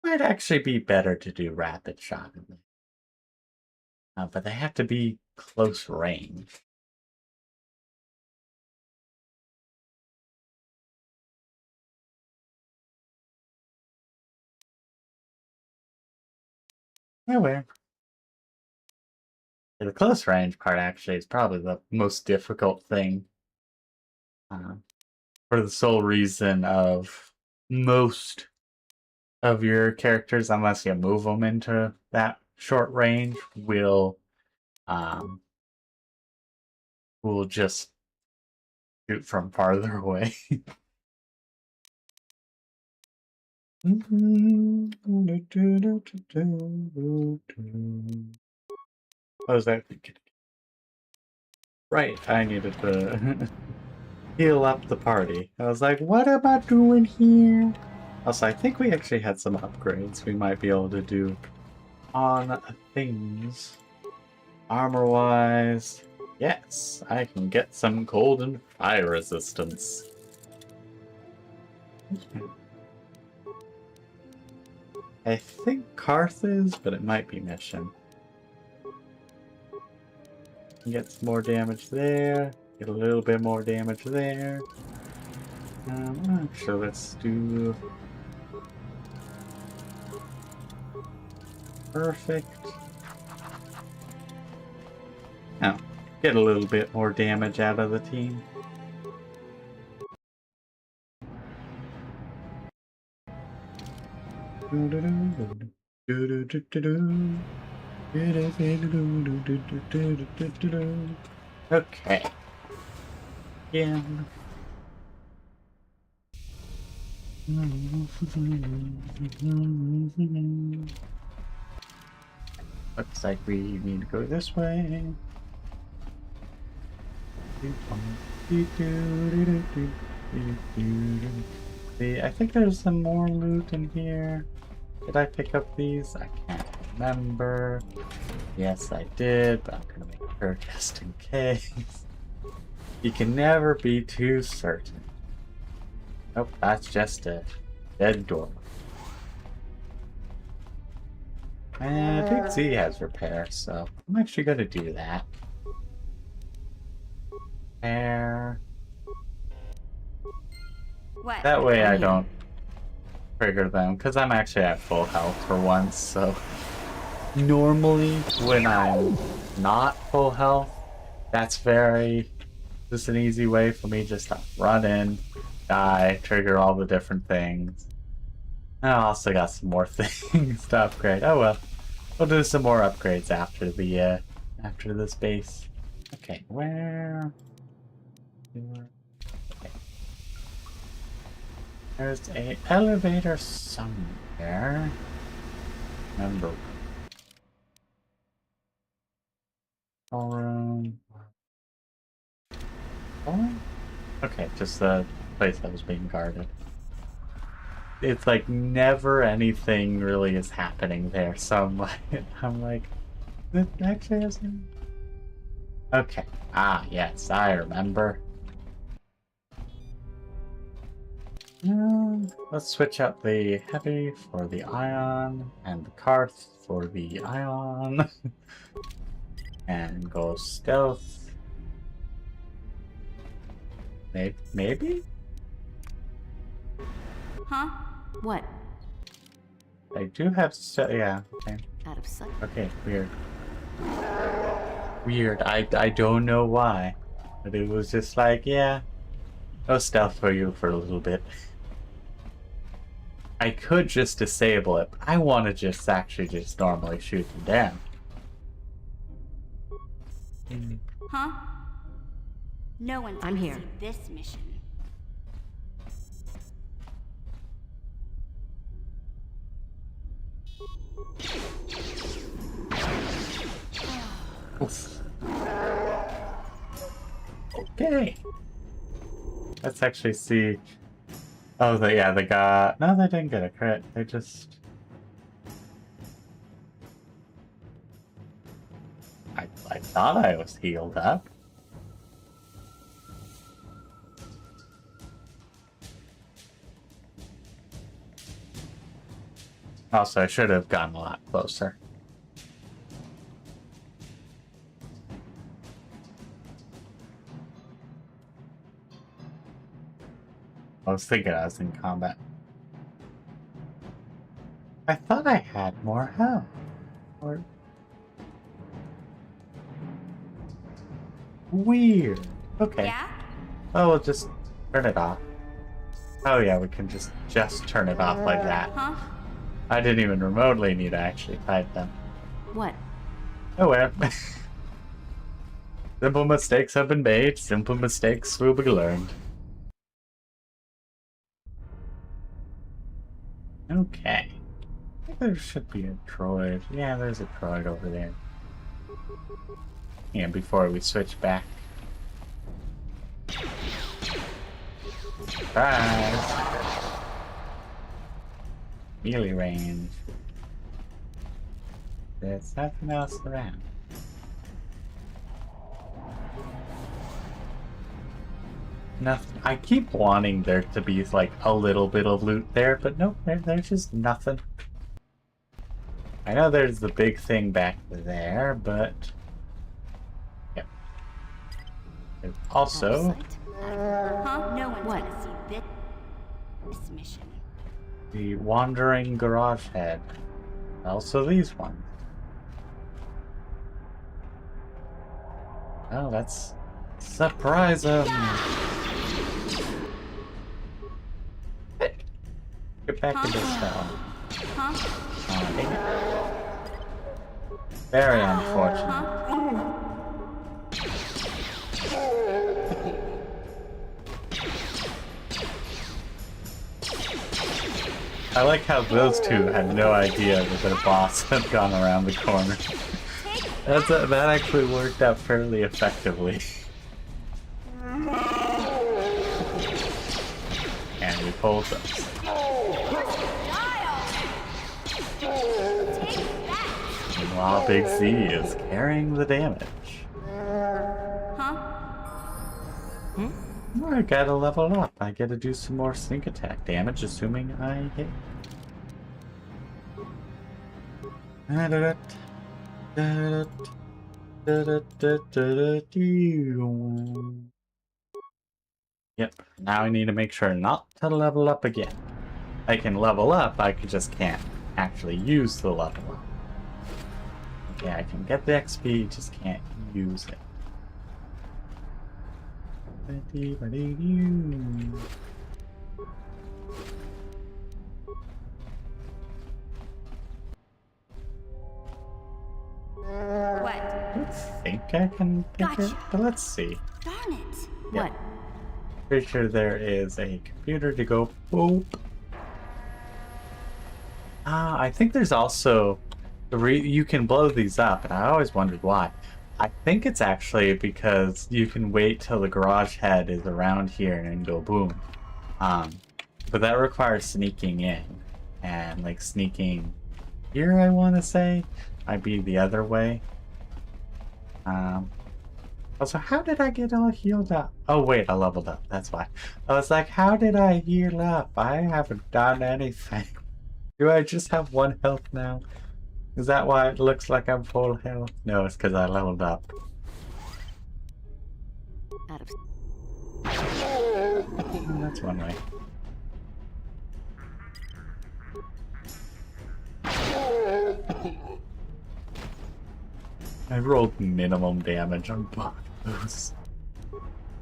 Might actually be better to do rapid shot. But they have to be close range. Anyway. The close range part actually is probably the most difficult thing. For the sole reason of most of your characters, unless you move them into that short range, will just shoot from farther away. What was that? Right, I needed to heal up the party. I was like, what am I doing here? Also, I think we actually had some upgrades we might be able to do on things. Armor-wise, yes, I can get some cold and fire resistance. I think Karth is, but it might be Mission. Get some more damage there. Get a little bit more damage there. Actually, let's do... Perfect. Now, get a little bit more damage out of the team. Okay. Yeah. Looks like we need to go this way. See, I think there's some more loot in here. Did I pick up these? I can't remember. Yes, I did, but I'm gonna make sure just in case. You can never be too certain. Nope, that's just a dead door. And Big Z has repair, so I'm actually gonna do that. Repair. What? That way I don't trigger them, because I'm actually at full health for once, so normally when I'm not full health, that's just an easy way for me just to run in, die, trigger all the different things. I also got some more things to upgrade. Oh well, we'll do some more upgrades after this base. Okay, where? Okay. There's an elevator somewhere. Remember. Room. Oh? Okay, just the place that was being guarded. It's like never anything really is happening there, so I'm like, it actually hasn't. Okay. Ah, yes, I remember. Let's switch out the heavy for the ion and the Karth for the ion. And go stealth. Maybe? Huh? What? I do have yeah, okay. Out of sight. Okay, weird. Weird. I don't know why. But it was just like, yeah. No stealth for you for a little bit. I could just disable it, but I want to just normally shoot them down. Huh? No one's I'm gonna here. see this mission. Oof. Okay. Let's actually see. Oh, they got. No, they didn't get a crit. They just. I thought I was healed up. Also, I should have gotten a lot closer. I was thinking I was in combat. I thought I had more health. Or... Weird. Okay. Yeah? Oh, we'll just turn it off. Oh yeah, we can just turn it off like that. Huh? I didn't even remotely need to actually fight them. What? Oh well. Simple mistakes have been made, simple mistakes will be learned. Okay. I think there should be a droid. Yeah, there's a droid over there. Yeah, before we switch back. Surprise! Melee range. There's nothing else around. Nothing. I keep wanting there to be like a little bit of loot there, but nope, there's just nothing. I know there's the big thing back there, but yeah. There's also Huh? No one's gonna see this mission. the wandering garage head. Also these ones. Oh, that's surprise 'em. Get back in this town. Very unfortunate. I like how those two had no idea that their boss had gone around the corner. That actually worked out fairly effectively. hold us. Meanwhile, Big Z is carrying the damage. Huh? I gotta level up. I gotta do some more sneak attack damage, assuming I hit. Yep, now I need to make sure not to level up again. I can level up, I just can't actually use the level up. Okay, I can get the XP, just can't use it. What? I think I can pick it, but let's see. Darn it. What? Pretty sure there is a computer to go boop. I think there's also you can blow these up, and I always wondered why. I think it's actually because you can wait till the garage head is around here and go boom. But that requires sneaking in, and like sneaking here, I want to say, might be the other way. Also, how did I get all healed up? Oh wait, I leveled up, that's why. I was like, how did I heal up? I haven't done anything. Do I just have 1 health now? Is that why it looks like I'm full health? No, it's because I leveled up. That's one way. I rolled minimum damage on both of those.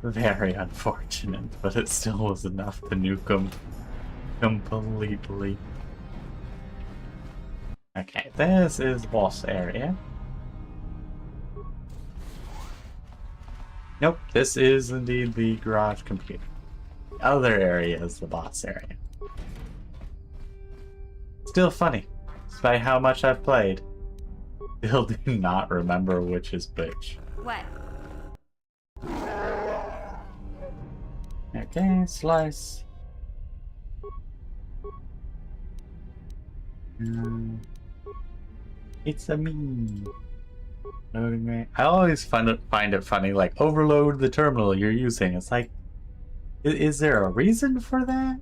Very unfortunate, but it still was enough to nuke them completely. Okay, this is boss area. Nope, this is indeed the garage computer. The other area is the boss area. Still funny, despite how much I've played. Still do not remember which is which. What? Okay, slice. It's a me. Loading rate. I always find it funny, like, overload the terminal you're using. It's like, is there a reason for that?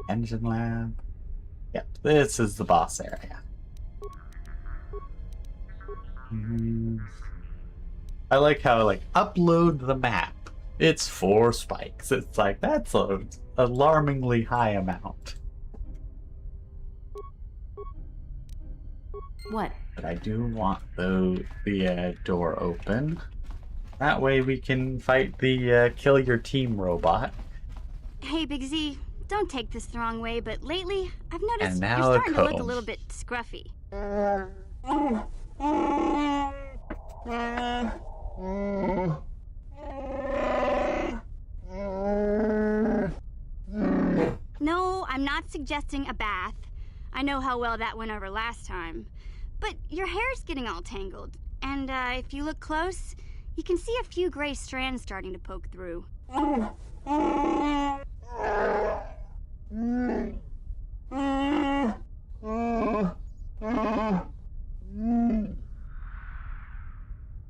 Engine lab. Yep, this is the boss area. I like how, like, upload the map. It's 4 spikes. It's like, that's an alarmingly high amount. What? But I do want the door open. That way we can fight the kill your team robot. Hey, Big Z, don't take this the wrong way, but lately I've noticed And you're now starting to look a comb. little bit scruffy. No, I'm not suggesting a bath. I know how well that went over last time. But your hair's getting all tangled, and if you look close, you can see a few gray strands starting to poke through.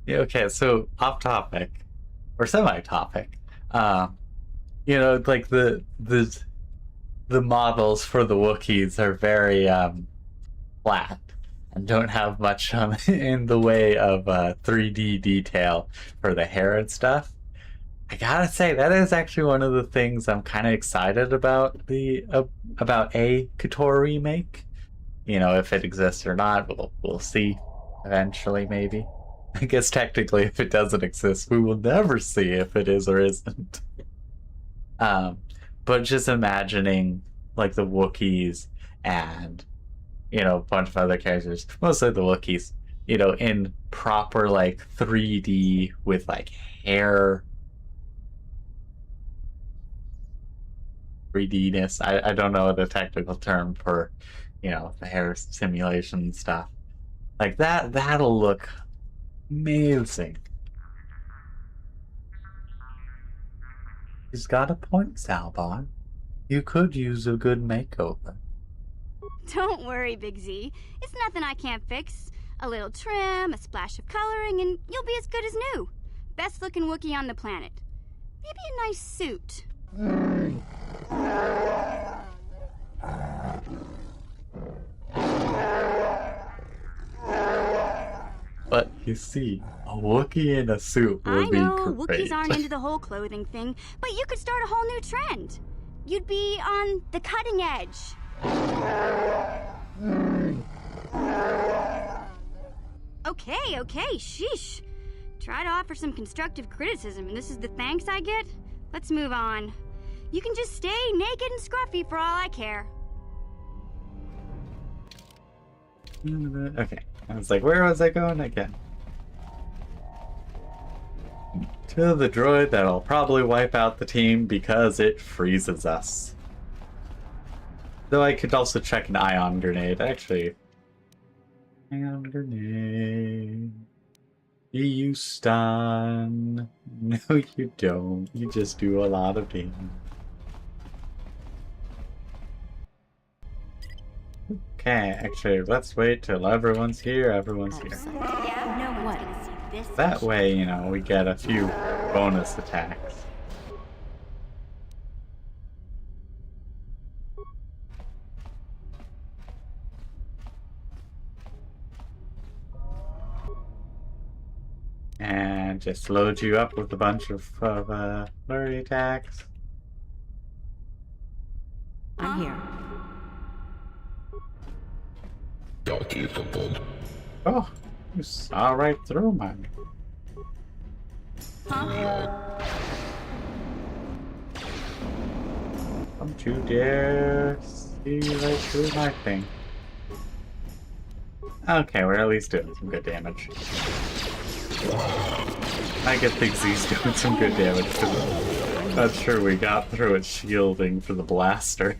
Yeah, okay, so off topic, or semi-topic. You know, like the models for the Wookiees are very flat and don't have much in the way of 3D detail for the hair and stuff. I gotta say, that is actually one of the things I'm kind of excited about about a KOTOR remake. You know, if it exists or not, we'll see eventually, maybe. I guess technically, if it doesn't exist, we will never see if it is or isn't. But just imagining, like, the Wookiees and, you know, a bunch of other characters, mostly the Wookiees, you know, in proper, like, 3D with, like, hair 3D-ness. I don't know the technical term for, you know, the hair simulation stuff. Like, that'll look amazing. He's got a point, Salbon. You could use a good makeover. Don't worry, Big Z. It's nothing I can't fix. A little trim, a splash of coloring, and you'll be as good as new. Best looking Wookiee on the planet. Maybe a nice suit. But you see, a Wookiee in a suit would be I know, great. Wookiees aren't into the whole clothing thing, but you could start a whole new trend. You'd be on the cutting edge. Okay, sheesh. Try to offer some constructive criticism, and this is the thanks I get? Let's move on. You can just stay naked and scruffy for all I care. Okay. I was like, where was I going again? To the droid that'll probably wipe out the team because it freezes us. Though I could also check an ion grenade, actually. Ion grenade. You stun. No, you don't. You just do a lot of damage. Okay, actually, let's wait till everyone's here. Everyone's here. Yeah, no one's gonna see this. That way, you know, we get a few bonus attacks. And just load you up with a bunch of flurry attacks. I'm here. Oh, you saw right through mine. Don't you dare see right through my thing. Okay, we're at least doing some good damage. I get Big Z's doing some good damage because I'm not sure we got through its shielding for the blasters.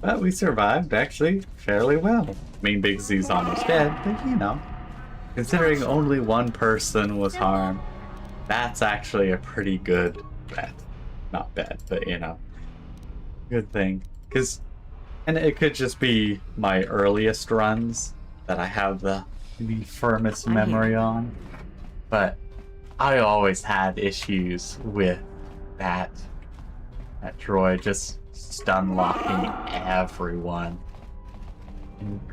But we survived, actually, fairly well. I mean, Big Z's almost dead, but you know. Considering only one person was harmed, that's actually a pretty good bet. Not bet, but you know. Good thing. And it could just be my earliest runs that I have the firmest memory on. But I always had issues with that droid just stun locking everyone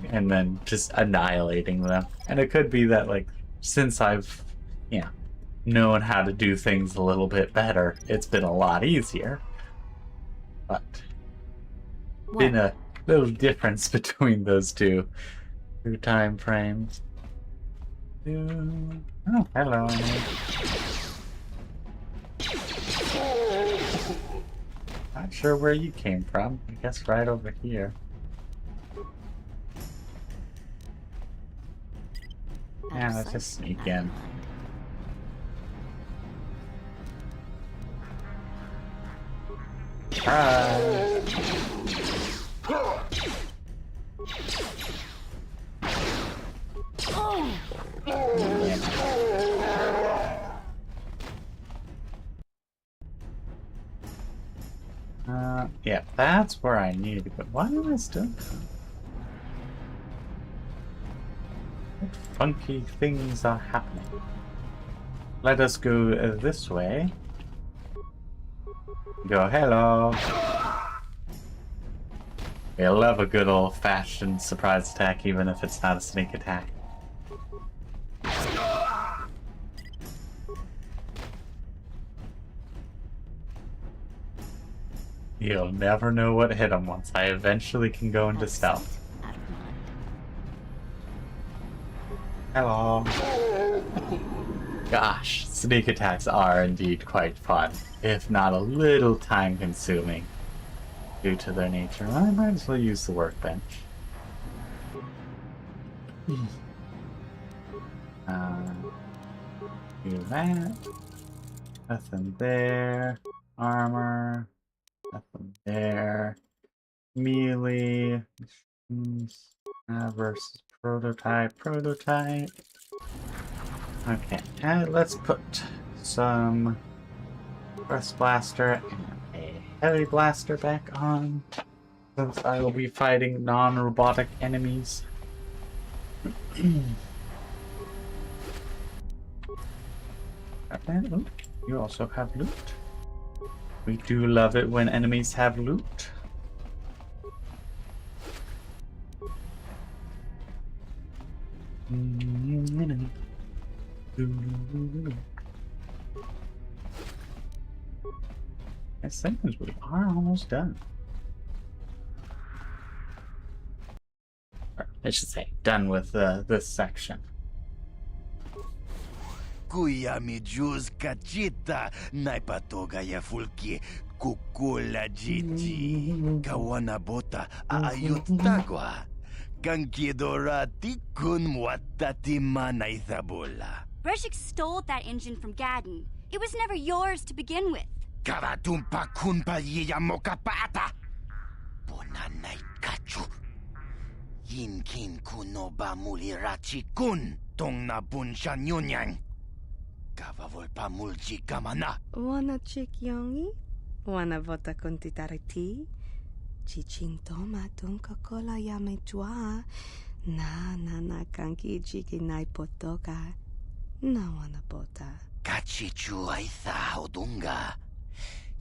and then just annihilating them. And it could be that, like, since I've known how to do things a little bit better, it's been a lot easier. But been a little difference between those two time frames. Oh, hello. Not sure where you came from. I guess right over here. Yeah, let's just sneak in. Hi. Yeah, that's where I need to go. Why am I still? What funky things are happening? Let us go this way. Go, hello. I love a good old-fashioned surprise attack, even if it's not a sneak attack. You'll never know what hit him once I eventually can go into stealth. Hello. Gosh, sneak attacks are indeed quite fun, if not a little time-consuming due to their nature. I might as well use the workbench. Do that. Nothing there. Armor. Nothing there. Melee. Versus prototype. Okay, let's put some Breast blaster and a heavy blaster back on, since I will be fighting non-robotic enemies. Ooh, you also have loot. We do love it when enemies have loot. It seems we are almost done. Or, I should say, done with this section. Kuya mi juz kachita, naipatoga ya fulki, kukula jiji, kawana bota aayut tagwa, kankidorati kun watati manaithabola. Breshik stole that engine from Gadden. It was never yours to begin with. Karatumpa kunpa yiya mokapata, bonanay kachu. Yinkin kuno ba mulirachi kun, tong na bunshan yunyang. Kavavol mulchi kamana. Wanna chick yongi? Wanna vota kontitariti? Chichintoma tunka kola yame jua. Na kanki chiki nai potoka. Na wanna bota. Kachichu aitha hodunga.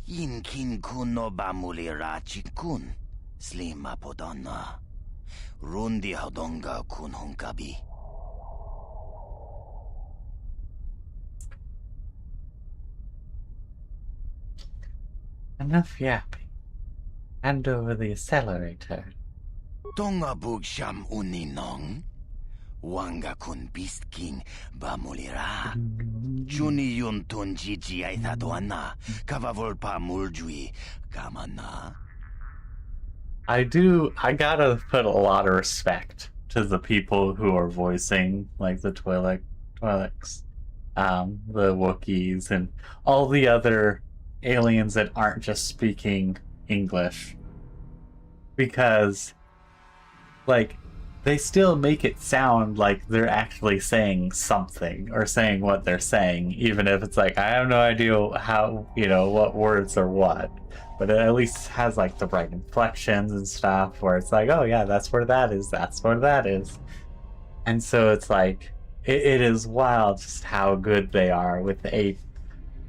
Yinkin kuno ba mulira chikun. Slima podonna. Rundi hodonga kun hunkabi. Enough yapping. Hand over the accelerator. Tonga bugsham uninong. Wanga kun beast king ba mulira. Juni yun tun jiji aitha doana. Kavavol muljui kamana. I gotta put a lot of respect to the people who are voicing, like, the Twi'leks, the Wookiees, and all the other aliens that aren't just speaking English. Because, like, they still make it sound like they're actually saying something, or saying what they're saying, even if it's like, I have no idea how, what words are what. But it at least has, like, the right inflections and stuff, where it's like, oh yeah, that's where that is, that's where that is. And so it's like, it is wild just how good they are with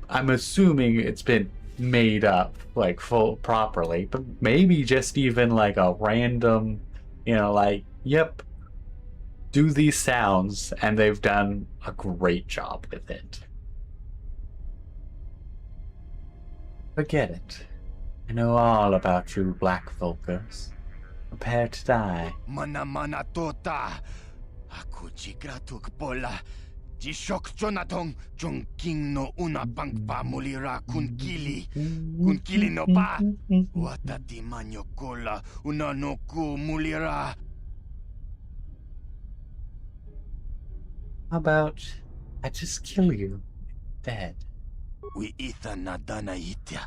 I'm assuming it's been made up, like, full properly, but maybe just even, like, a random, yep, do these sounds, and they've done a great job with it. Forget it. I know all about you, Black Vulkars. Prepare to die. Mana tota. Aku jigratuk pola. Jishok Jonatong Jong King no una pangpa mulira kunkili. Kunkili no pa. Watati manyo kola una no ku mulira. How about I just kill you dead? We itha nadana itya.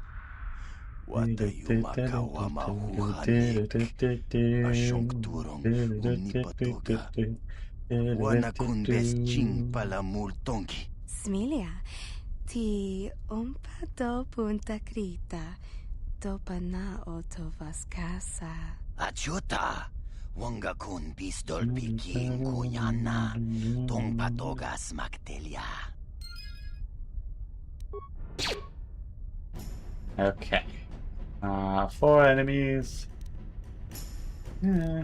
Wata yumakawama huhanik. Ashong turong unipatoga. Wana kun bes ching pala multonki. Smilia, ti umpado punta krita, topa na oto vaskasa. Achota, wanga kun pistol piking kuyana, tong patogas magtelia. Okay. 4 enemies. Yeah.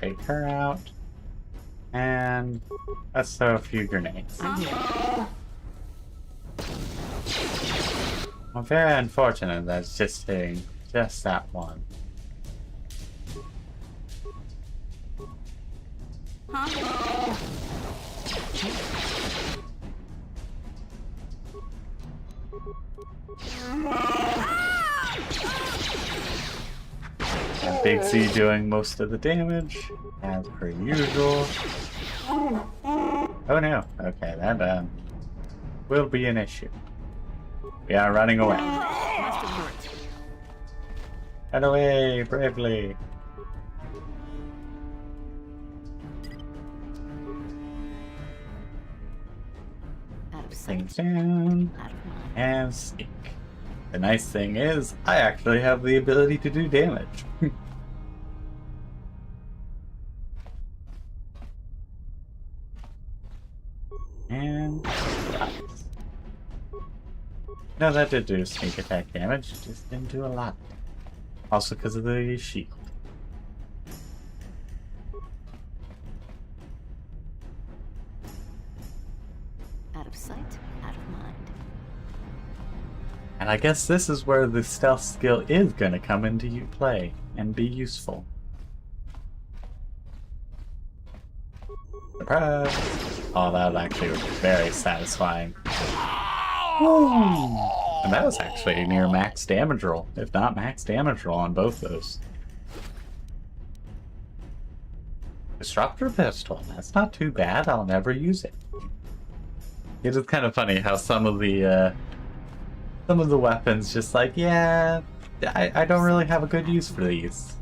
Take her out. And let's throw a few grenades. Well, very unfortunate that's just hitting just that one. And Big Z doing most of the damage, as per usual. Oh no, okay, that will be an issue. We are running away. Run away, bravely. things down and sneak. The nice thing is, I actually have the ability to do damage. And rise. No, that did do sneak attack damage, just didn't do a lot. Also because of the shield. Out of sight, out of mind. And I guess this is where the stealth skill is going to come into play and be useful. Surprise! Oh, that actually was very satisfying. Woo! And that was actually near max damage roll, if not max damage roll on both those. Disruptor pistol, that's not too bad, I'll never use it. It is kind of funny how some of the weapons just like, yeah, I don't really have a good use for these.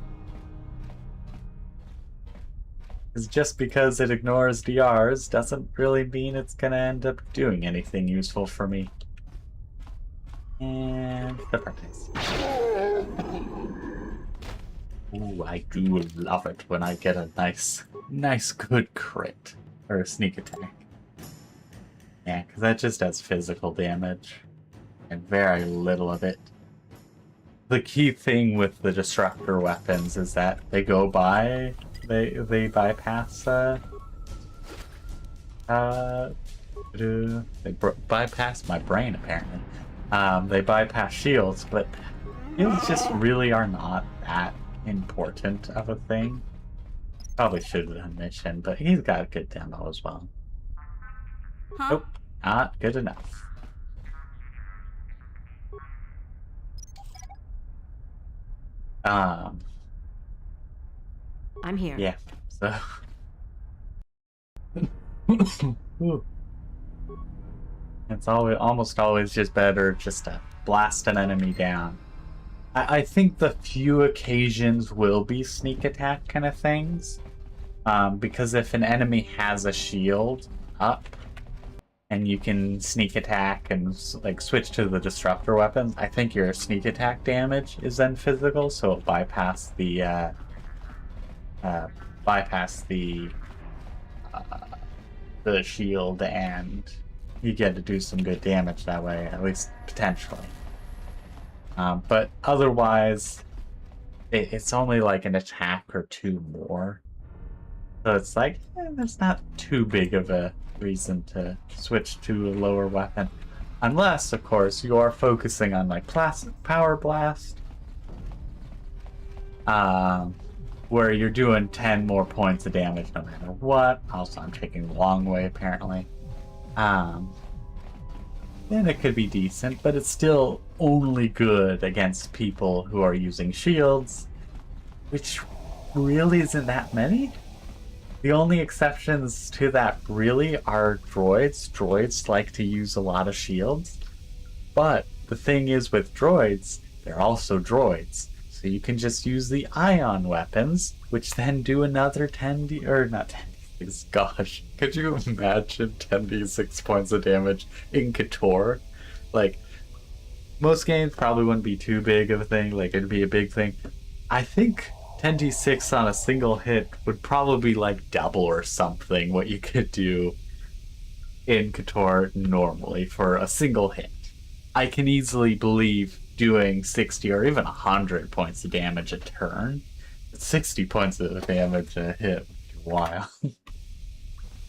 It's just because it ignores DRs doesn't really mean it's gonna end up doing anything useful for me. And surprise. Ooh, I do love it when I get a nice good crit or a sneak attack. Yeah, because that just does physical damage and very little of it. The key thing with the disruptor weapons is that they go by, they bypass they bypass my brain apparently. They bypass shields, but shields just really are not that important of a thing. Probably should have done mission, but he's got a good demo as well. Huh? Nope, not good enough. I'm here. Yeah, so... Ooh. It's almost always just better just to blast an enemy down. I think the few occasions will be sneak attack kind of things. Because if an enemy has a shield up, and you can sneak attack and like switch to the disruptor weapons, I think your sneak attack damage is then physical, so it'll bypass the shield, and you get to do some good damage that way, at least potentially. But otherwise, it's only like an attack or two more. So it's like, that's not too big of a reason to switch to a lower weapon. Unless, of course, you are focusing on like Power Blast. Where you're doing 10 more points of damage no matter what. Also, I'm taking the long way, apparently. Then it could be decent, but it's still only good against people who are using shields, which really isn't that many. The only exceptions to that really are droids. Droids like to use a lot of shields. But the thing is with droids, they're also droids. So you can just use the ion weapons, which then do another 10d, or not 10d6, gosh. Could you imagine 10d6 points of damage in KOTOR? Like, most games probably wouldn't be too big of a thing, like it'd be a big thing. I think 10d6 on a single hit would probably be like double or something what you could do in KOTOR normally for a single hit. I can easily believe doing 60 or even 100 points of damage a turn. But 60 points of damage a hit would be wild.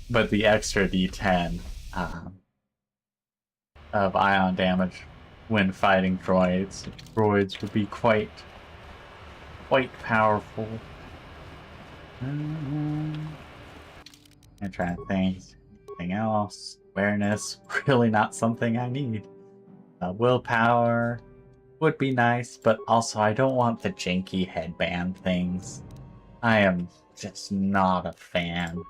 But the extra d10 of ion damage when fighting droids would be quite powerful. I'm trying to think. Anything else? Awareness, really not something I need. Willpower would be nice, but also I don't want the janky headband things. I am just not a fan.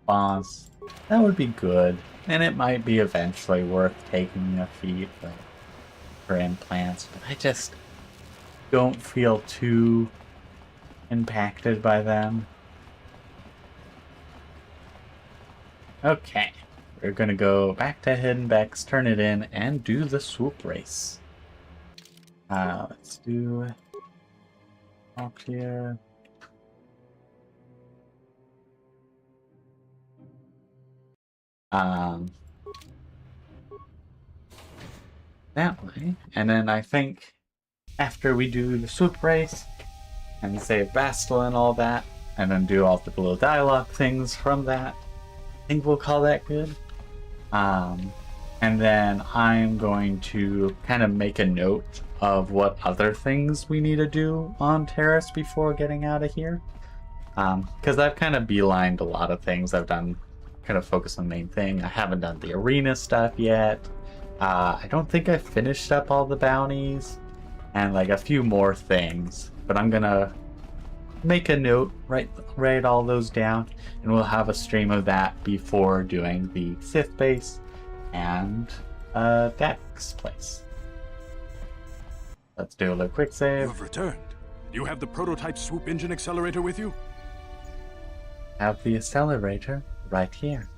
Boss, that would be good, and it might be eventually worth taking a feat for implants, but I just don't feel too impacted by them. Okay, we're gonna go back to Hidden Becks, turn it in, and do the swoop race. Let's do up here. That way, and then I think after we do the swoop race and save Bastille and all that, and then do all the little dialogue things from that, I think we'll call that good. And then I'm going to kind of make a note of what other things we need to do on Terrace before getting out of here. Because I've kind of beelined a lot of things. I've done kind of focus on the main thing. I haven't done the arena stuff yet. I don't think I finished up all the bounties and like a few more things, but I'm gonna make a note, write all those down, and we'll have a stream of that before doing the 5th base and Dex place. Let's do a little quick You save. have returned. Do you have the prototype swoop engine accelerator with you? Have the accelerator right here.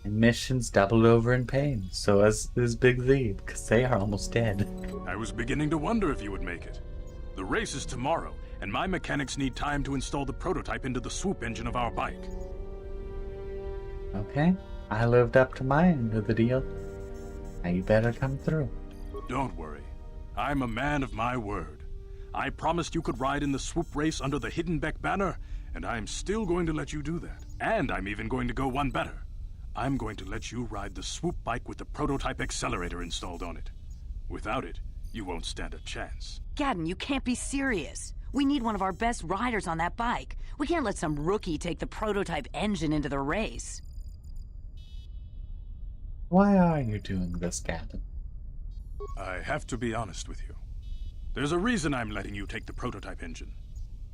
And missions doubled over in pain, so as is Big Z, because they are almost dead. I was beginning to wonder if you would make it. The race is tomorrow, and my mechanics need time to install the prototype into the swoop engine of our bike. Okay, I lived up to my end of the deal. Now you better come through. Don't worry. I'm a man of my word. I promised you could ride in the swoop race under the Hidden Beck banner, and I'm still going to let you do that. And I'm even going to go one better. I'm going to let you ride the swoop bike with the prototype accelerator installed on it. Without it, you won't stand a chance. Gadden, you can't be serious. We need one of our best riders on that bike. We can't let some rookie take the prototype engine into the race. Why are you doing this, Captain? I have to be honest with you. There's a reason I'm letting you take the prototype engine.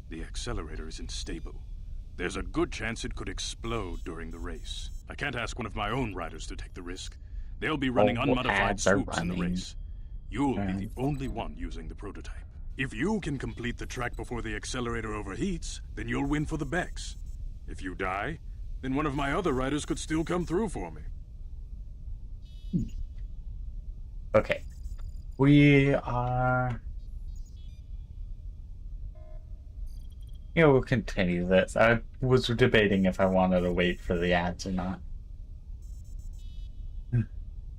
The accelerator isn't stable. There's a good chance it could explode during the race. I can't ask one of my own riders to take the risk. They'll be running unmodified swoops in the race. You'll be the only one using the prototype. If you can complete the track before the accelerator overheats, then you'll win for the Becks. If you die, then one of my other riders could still come through for me. Okay. We are... we'll continue this. I was debating if I wanted to wait for the ads or not.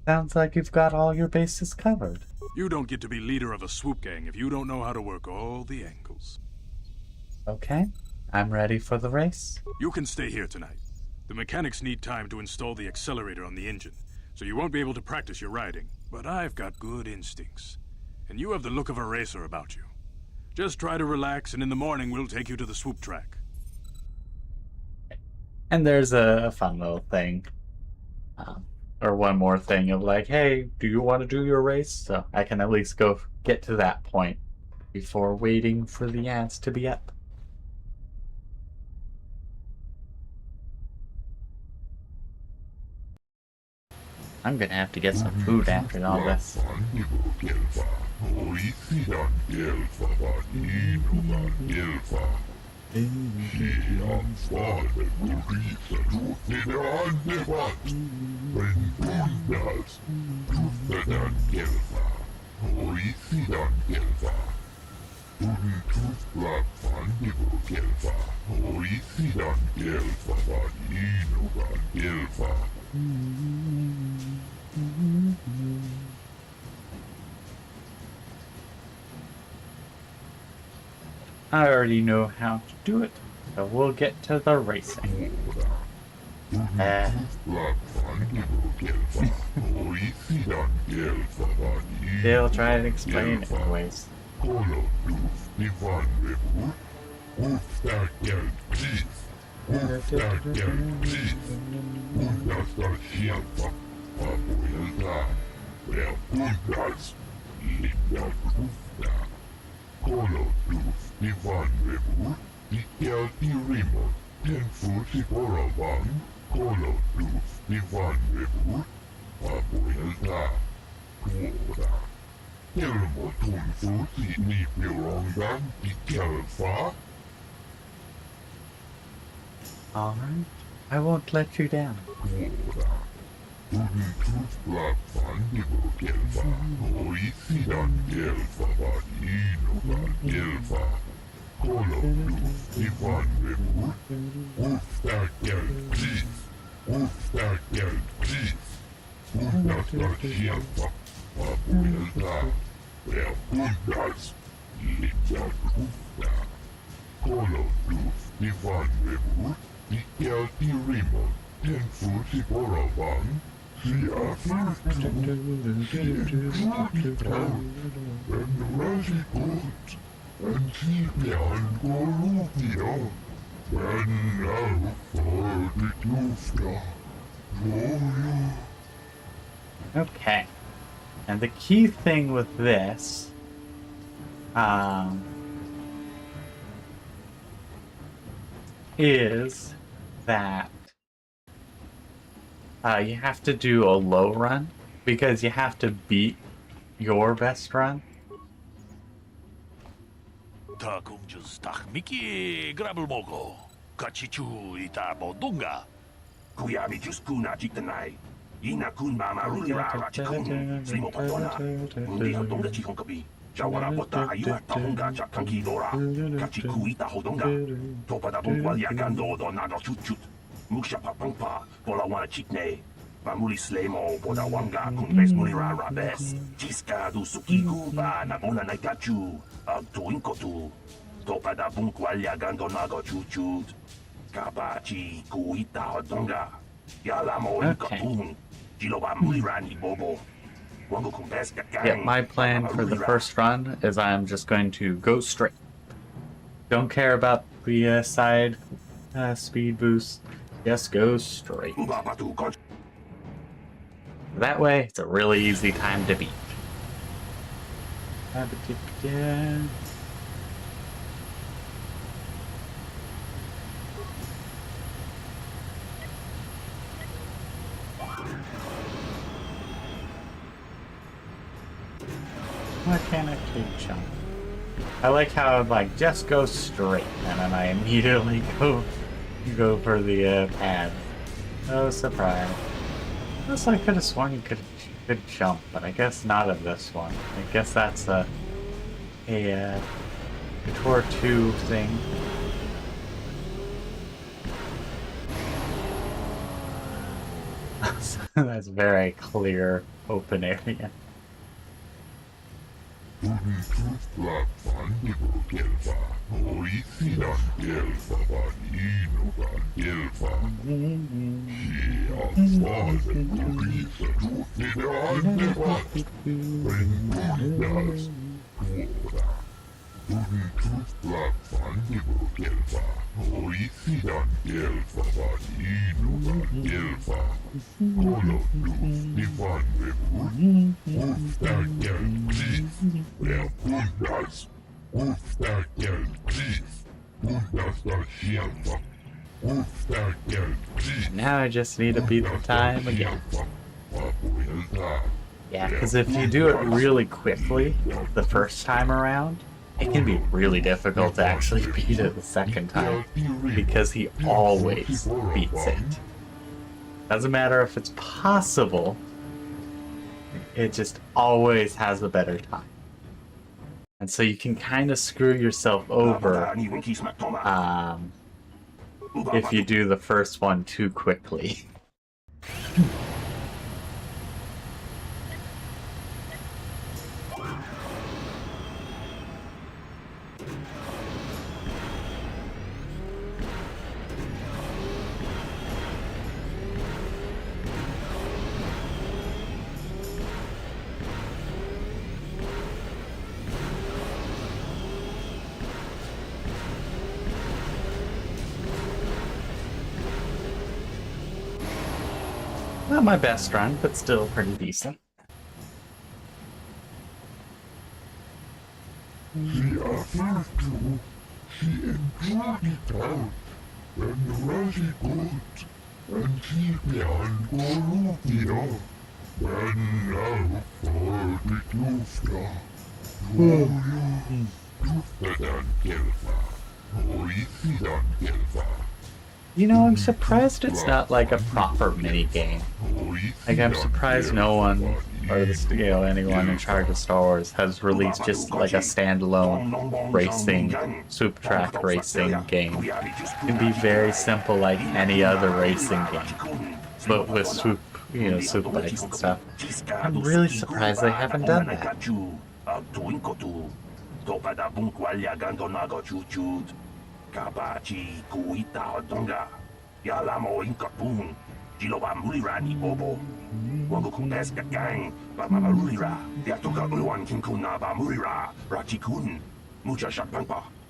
Sounds like you've got all your bases covered. You don't get to be leader of a swoop gang if you don't know how to work all the angles. Okay, I'm ready for the race. You can stay here tonight. The mechanics need time to install the accelerator on the engine, so you won't be able to practice your riding. But I've got good instincts, and you have the look of a racer about you. Just try to relax, and in the morning we'll take you to the swoop track. And there's a fun little thing. Or one more thing of like, hey, do you want to do your race? So I can at least go get to that point before waiting for the ads to be up. I'm gonna have to get some food after all this. I already know how to do it, so we'll get to the racing. They'll try and explain it anyways. Alright, I won't let you down. Okay. And the key thing with this, is that you have to do a low run because you have to beat your best run. 다 공주스 딱 미끼 그랍을 먹고 같이 주이다 보던가. Kuyabi juskuna jiktanai. Ina kun mama rulira chikun. Slimo patona. Mundi hodonga chikonkabi. Jawara bota ayuha tahonga chakanki dora. Kachiku ita hodonga. Topada bongwal yagando donado chut. Muksha papangpa. Pola wana chikne. Pamuli slemo poda wanga kun bes mulira rabes. Chiska du sukiku ba nabona naikachu. Agtuinkotu. Topada bongwal yagando nago chut. Kabachi kuita hodonga. Yalamo ikatun. Jiloba mulirani bobo. Yeah, my plan for the first run is I'm just going to go straight. Don't care about the side speed boost. Just go straight. That way, it's a really easy time to beat. Why can't I take jump? I like how I'm like, just go straight, and then I immediately go for the pad. No surprise. Unless I could have sworn you could jump, but I guess not in this one. I guess that's a Tour 2 thing. That's very clear open area. Now I just need to beat the time again. Yeah, because if you do it really quickly the first time around, it can be really difficult to actually beat it the second time, because he always beats it. Doesn't matter if it's possible, it just always has a better time. And so you can kind of screw yourself over if you do the first one too quickly. Not my best run, but still pretty decent. You know, I'm surprised it's not like a proper mini game. Like, I'm surprised no one, or anyone in charge of Star Wars has released just like a standalone racing, swoop track racing game. It can be very simple like any other racing game, but with swoop, swoop bikes and stuff. I'm really surprised they haven't done that.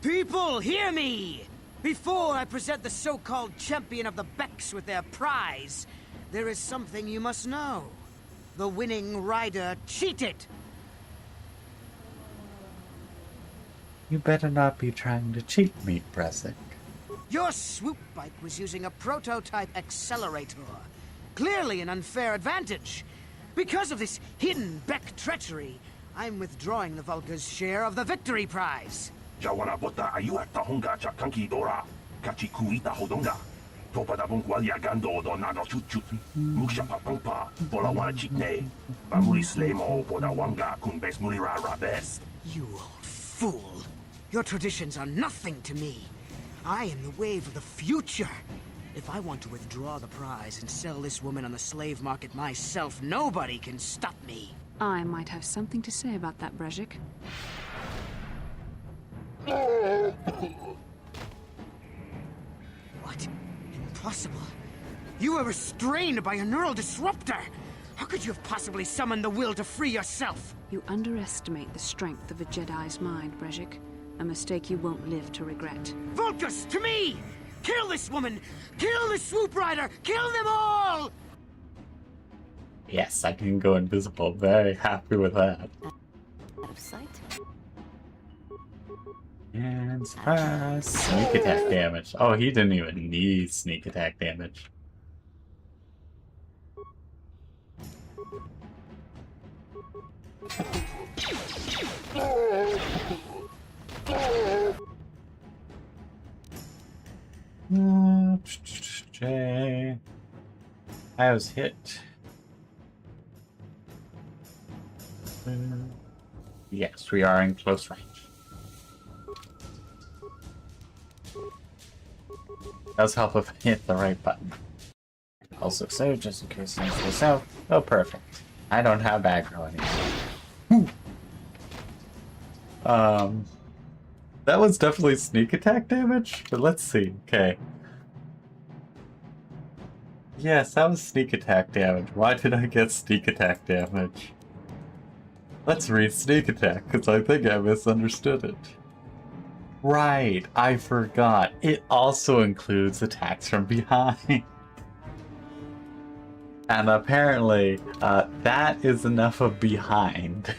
People, hear me! Before I present the so-called champion of the Becks with their prize, there is something you must know. The winning rider cheated. You better not be trying to cheat me, Bresic. Your swoop bike was using a prototype accelerator. Clearly an unfair advantage. Because of this hidden Beck treachery, I'm withdrawing the Vulkar's share of the victory prize. You old fool. Your traditions are nothing to me. I am the wave of the future. If I want to withdraw the prize and sell this woman on the slave market myself, nobody can stop me. I might have something to say about that, Brezhik. What? Impossible. You were restrained by a neural disruptor. How could you have possibly summoned the will to free yourself? You underestimate the strength of a Jedi's mind, Brezhik. A mistake you won't live to regret. Vulkas, to me! Kill this woman! Kill the swoop rider! Kill them all! Yes, I can go invisible. Very happy with that. Out of sight. And surprise! Sneak attack damage. Oh, he didn't even need sneak attack damage. I was hit. Yes, we are in close range. Does help if I hit the right button. Also save just in case things go south. Oh, perfect. I don't have aggro anymore. That was definitely sneak attack damage, but let's see. Okay. Yes, that was sneak attack damage. Why did I get sneak attack damage? Let's read sneak attack, because I think I misunderstood it. Right, I forgot. It also includes attacks from behind. And apparently, that is enough of behind.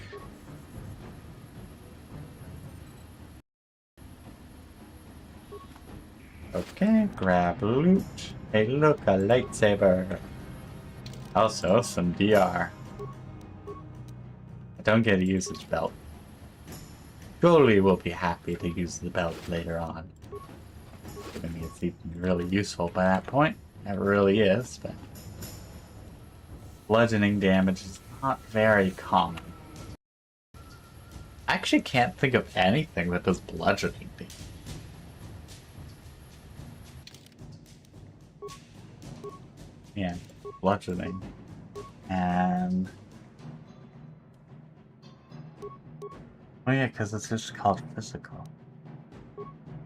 Okay, grab loot. Hey look, a lightsaber. Also, some DR. I don't get to use his belt. Surely we'll be happy to use the belt later on. I mean, it's even really useful by that point. It really is, but... bludgeoning damage is not very common. I actually can't think of anything that does bludgeoning damage. Yeah, bludgeoning. And... oh yeah, because it's just called physical.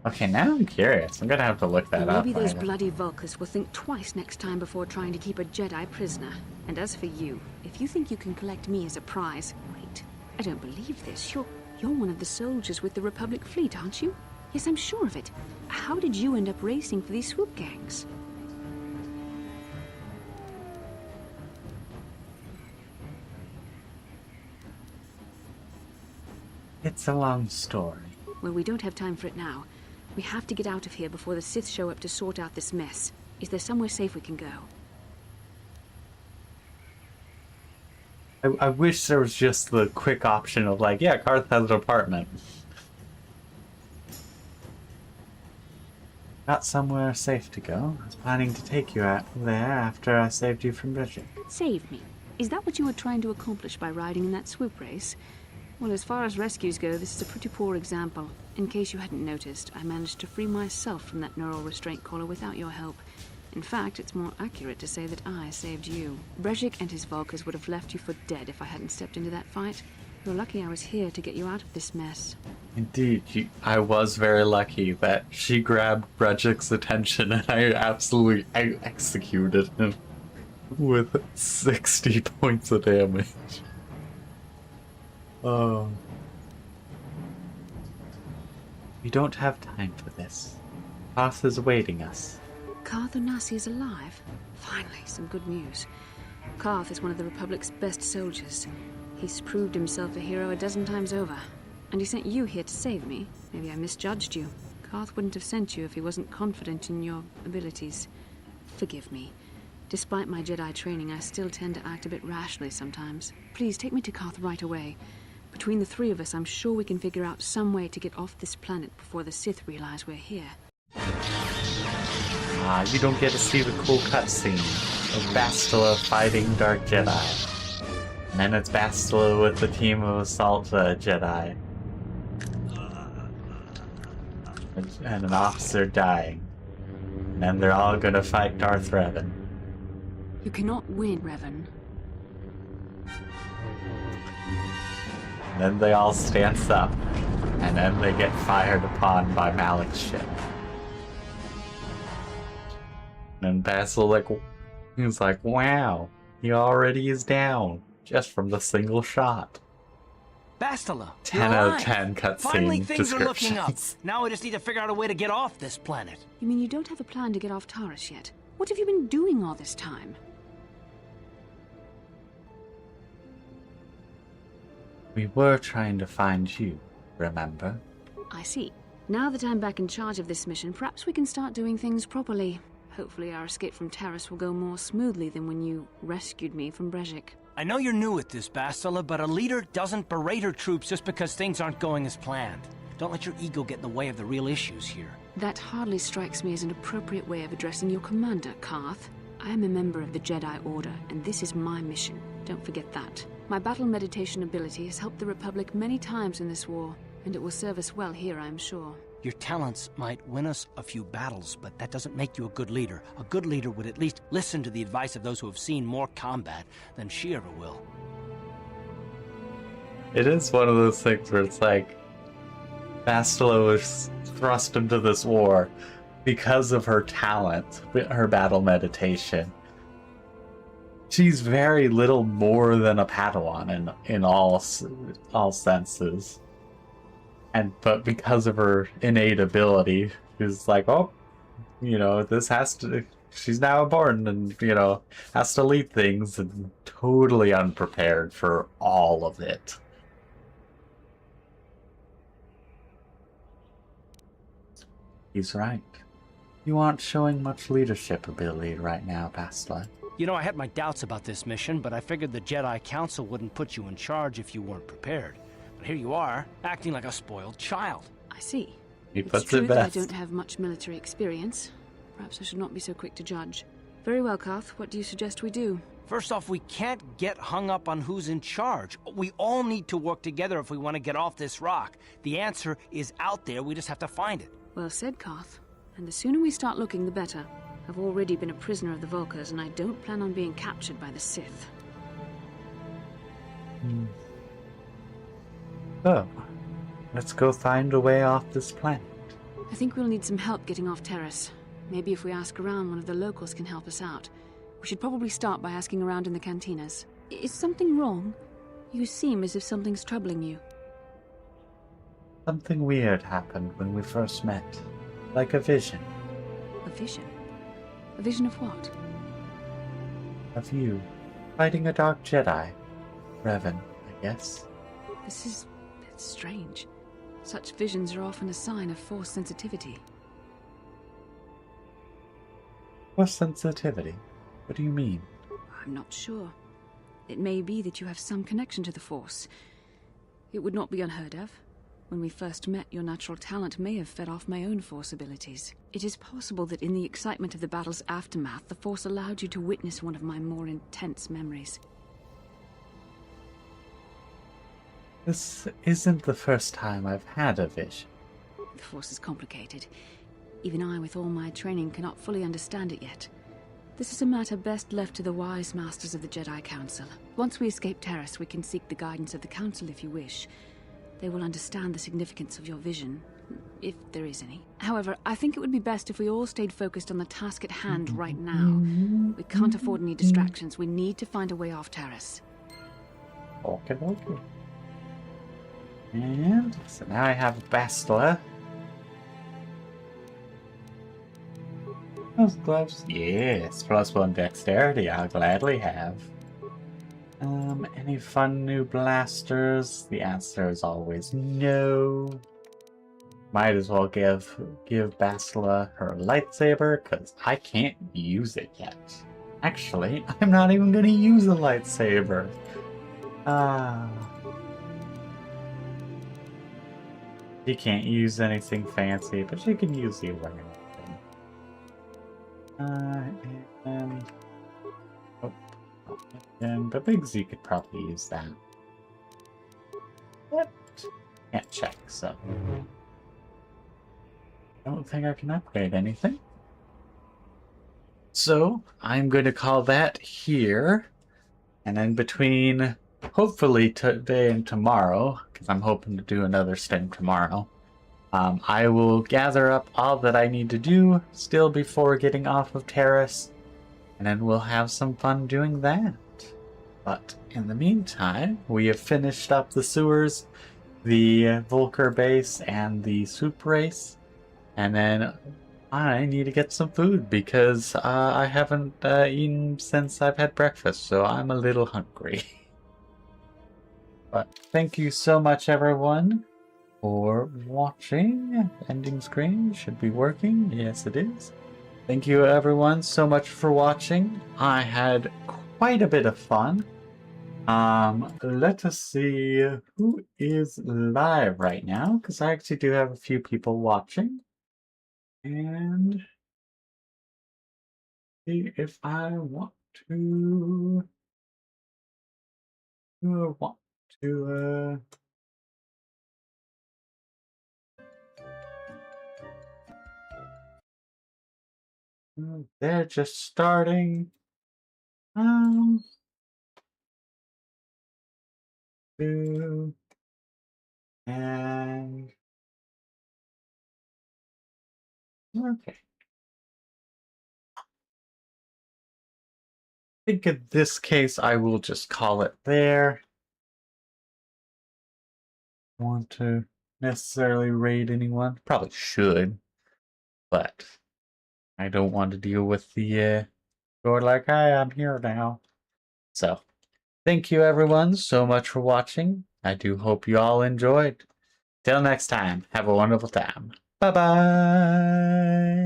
Okay, now I'm curious. I'm gonna have to look that up. Maybe those bloody Vulkars will think twice next time before trying to keep a Jedi prisoner. And as for you, if you think you can collect me as a prize... wait, I don't believe this. You're one of the soldiers with the Republic fleet, aren't you? Yes, I'm sure of it. How did you end up racing for these swoop gangs? It's a long story. Well, we don't have time for it now. We have to get out of here before the Sith show up to sort out this mess. Is there somewhere safe we can go? I wish there was just the quick option of like, yeah, Karth has an apartment. Got somewhere safe to go. I was planning to take you out there after I saved you from Bridget. Save me. Is that what you were trying to accomplish by riding in that swoop race? Well, as far as rescues go, this is a pretty poor example. In case you hadn't noticed, I managed to free myself from that neural restraint collar without your help. In fact, it's more accurate to say that I saved you. Brejik and his Vulkars would have left you for dead if I hadn't stepped into that fight. You're lucky I was here to get you out of this mess. Indeed, I was very lucky that she grabbed Brejik's attention and I absolutely executed him with 60 points of damage. Oh. We don't have time for this. Path is awaiting us. Karth Onasi is alive. Finally, some good news. Karth is one of the Republic's best soldiers. He's proved himself a hero a dozen times over. And he sent you here to save me. Maybe I misjudged you. Karth wouldn't have sent you if he wasn't confident in your abilities. Forgive me. Despite my Jedi training, I still tend to act a bit rashly sometimes. Please, take me to Karth right away. Between the three of us, I'm sure we can figure out some way to get off this planet before the Sith realize we're here. Ah, you don't get to see the cool cutscene of Bastila fighting Dark Jedi. And then it's Bastila with the team of Assault Jedi. And an officer dying. And then they're all gonna fight Darth Revan. You cannot win, Revan. And then they all stance up. And then they get fired upon by Malik's ship. And Bastila he's like, wow, he already is down. Just from the single shot. Bastila, 10 out of 10 cutscene Finally, things are looking up. descriptions. Now I just need to figure out a way to get off this planet. You mean you don't have a plan to get off Taris yet? What have you been doing all this time? We were trying to find you, remember? I see. Now that I'm back in charge of this mission, perhaps we can start doing things properly. Hopefully our escape from Taris will go more smoothly than when you rescued me from Brejik. I know you're new at this, Bastila, but a leader doesn't berate her troops just because things aren't going as planned. Don't let your ego get in the way of the real issues here. That hardly strikes me as an appropriate way of addressing your commander, Karth. I am a member of the Jedi Order, and this is my mission. Don't forget that. My battle meditation ability has helped the Republic many times in this war, and it will serve us well here, I am sure. Your talents might win us a few battles, but that doesn't make you a good leader. A good leader would at least listen to the advice of those who have seen more combat than she ever will. It is one of those things where it's like, Bastila was thrust into this war because of her talent, her battle meditation. She's very little more than a Padawan in all senses. But because of her innate ability, she's like, oh, this has to. She's now born and, has to lead things and totally unprepared for all of it. He's right. You aren't showing much leadership ability right now, Bastila. I had my doubts about this mission, but I figured the Jedi Council wouldn't put you in charge if you weren't prepared. But here you are, acting like a spoiled child. I see. He It's puts true it that I best. don't have much military experience. Perhaps I should not be so quick to judge. Very well, Karth. What do you suggest we do? First off, we can't get hung up on who's in charge. We all need to work together if we want to get off this rock. The answer is out there, we just have to find it. Well said, Karth. And the sooner we start looking, the better. I've already been a prisoner of the Vulkars, and I don't plan on being captured by the Sith. So, let's go find a way off this planet. I think we'll need some help getting off Taris. Maybe if we ask around, one of the locals can help us out. We should probably start by asking around in the cantinas. Is something wrong? You seem as if something's troubling you. Something weird happened when we first met. Like a vision. A vision? A vision of what? Of you. Fighting a dark Jedi. Revan, I guess. This is a bit strange. Such visions are often a sign of Force sensitivity. Force sensitivity? What do you mean? I'm not sure. It may be that you have some connection to the Force. It would not be unheard of. When we first met, your natural talent may have fed off my own Force abilities. It is possible that in the excitement of the battle's aftermath, the Force allowed you to witness one of my more intense memories. This isn't the first time I've had a vision. The Force is complicated. Even I, with all my training, cannot fully understand it yet. This is a matter best left to the wise masters of the Jedi Council. Once we escape Terrace, we can seek the guidance of the Council if you wish. They will understand the significance of your vision, if there is any. However, I think it would be best if we all stayed focused on the task at hand right now. We can't afford any distractions. We need to find a way off Terrace. Okay. And so now I have Bastila. Those gloves? Yes, +1 dexterity, I'll gladly have. Any fun new blasters? The answer is always no. Might as well give Bastila her lightsaber, because I can't use it yet. Actually, I'm not even going to use a lightsaber. She can't use anything fancy, but she can use the awareness thing. But Big Z could probably use that. But can't check, so I don't think I can upgrade anything. So I'm going to call that here, and then between hopefully today and tomorrow, because I'm hoping to do another stream tomorrow, I will gather up all that I need to do still before getting off of Terrace, and then we'll have some fun doing that. But in the meantime, we have finished up the sewers, the Vulkar base, and the soup race, and then I need to get some food because I haven't eaten since I've had breakfast, so I'm a little hungry. But thank you so much, everyone, for watching. Ending screen should be working. Yes, it is. Thank you, everyone, so much for watching. I had quite a bit of fun. Let us see who is live right now, because I actually do have a few people watching. And see if I want to they're just starting. And okay. I think in this case I will just call it there. Want to necessarily raid anyone? Probably should, but I don't want to deal with the door like I am here now. So thank you everyone so much for watching. I do hope you all enjoyed. Till next time, have a wonderful time. Bye bye.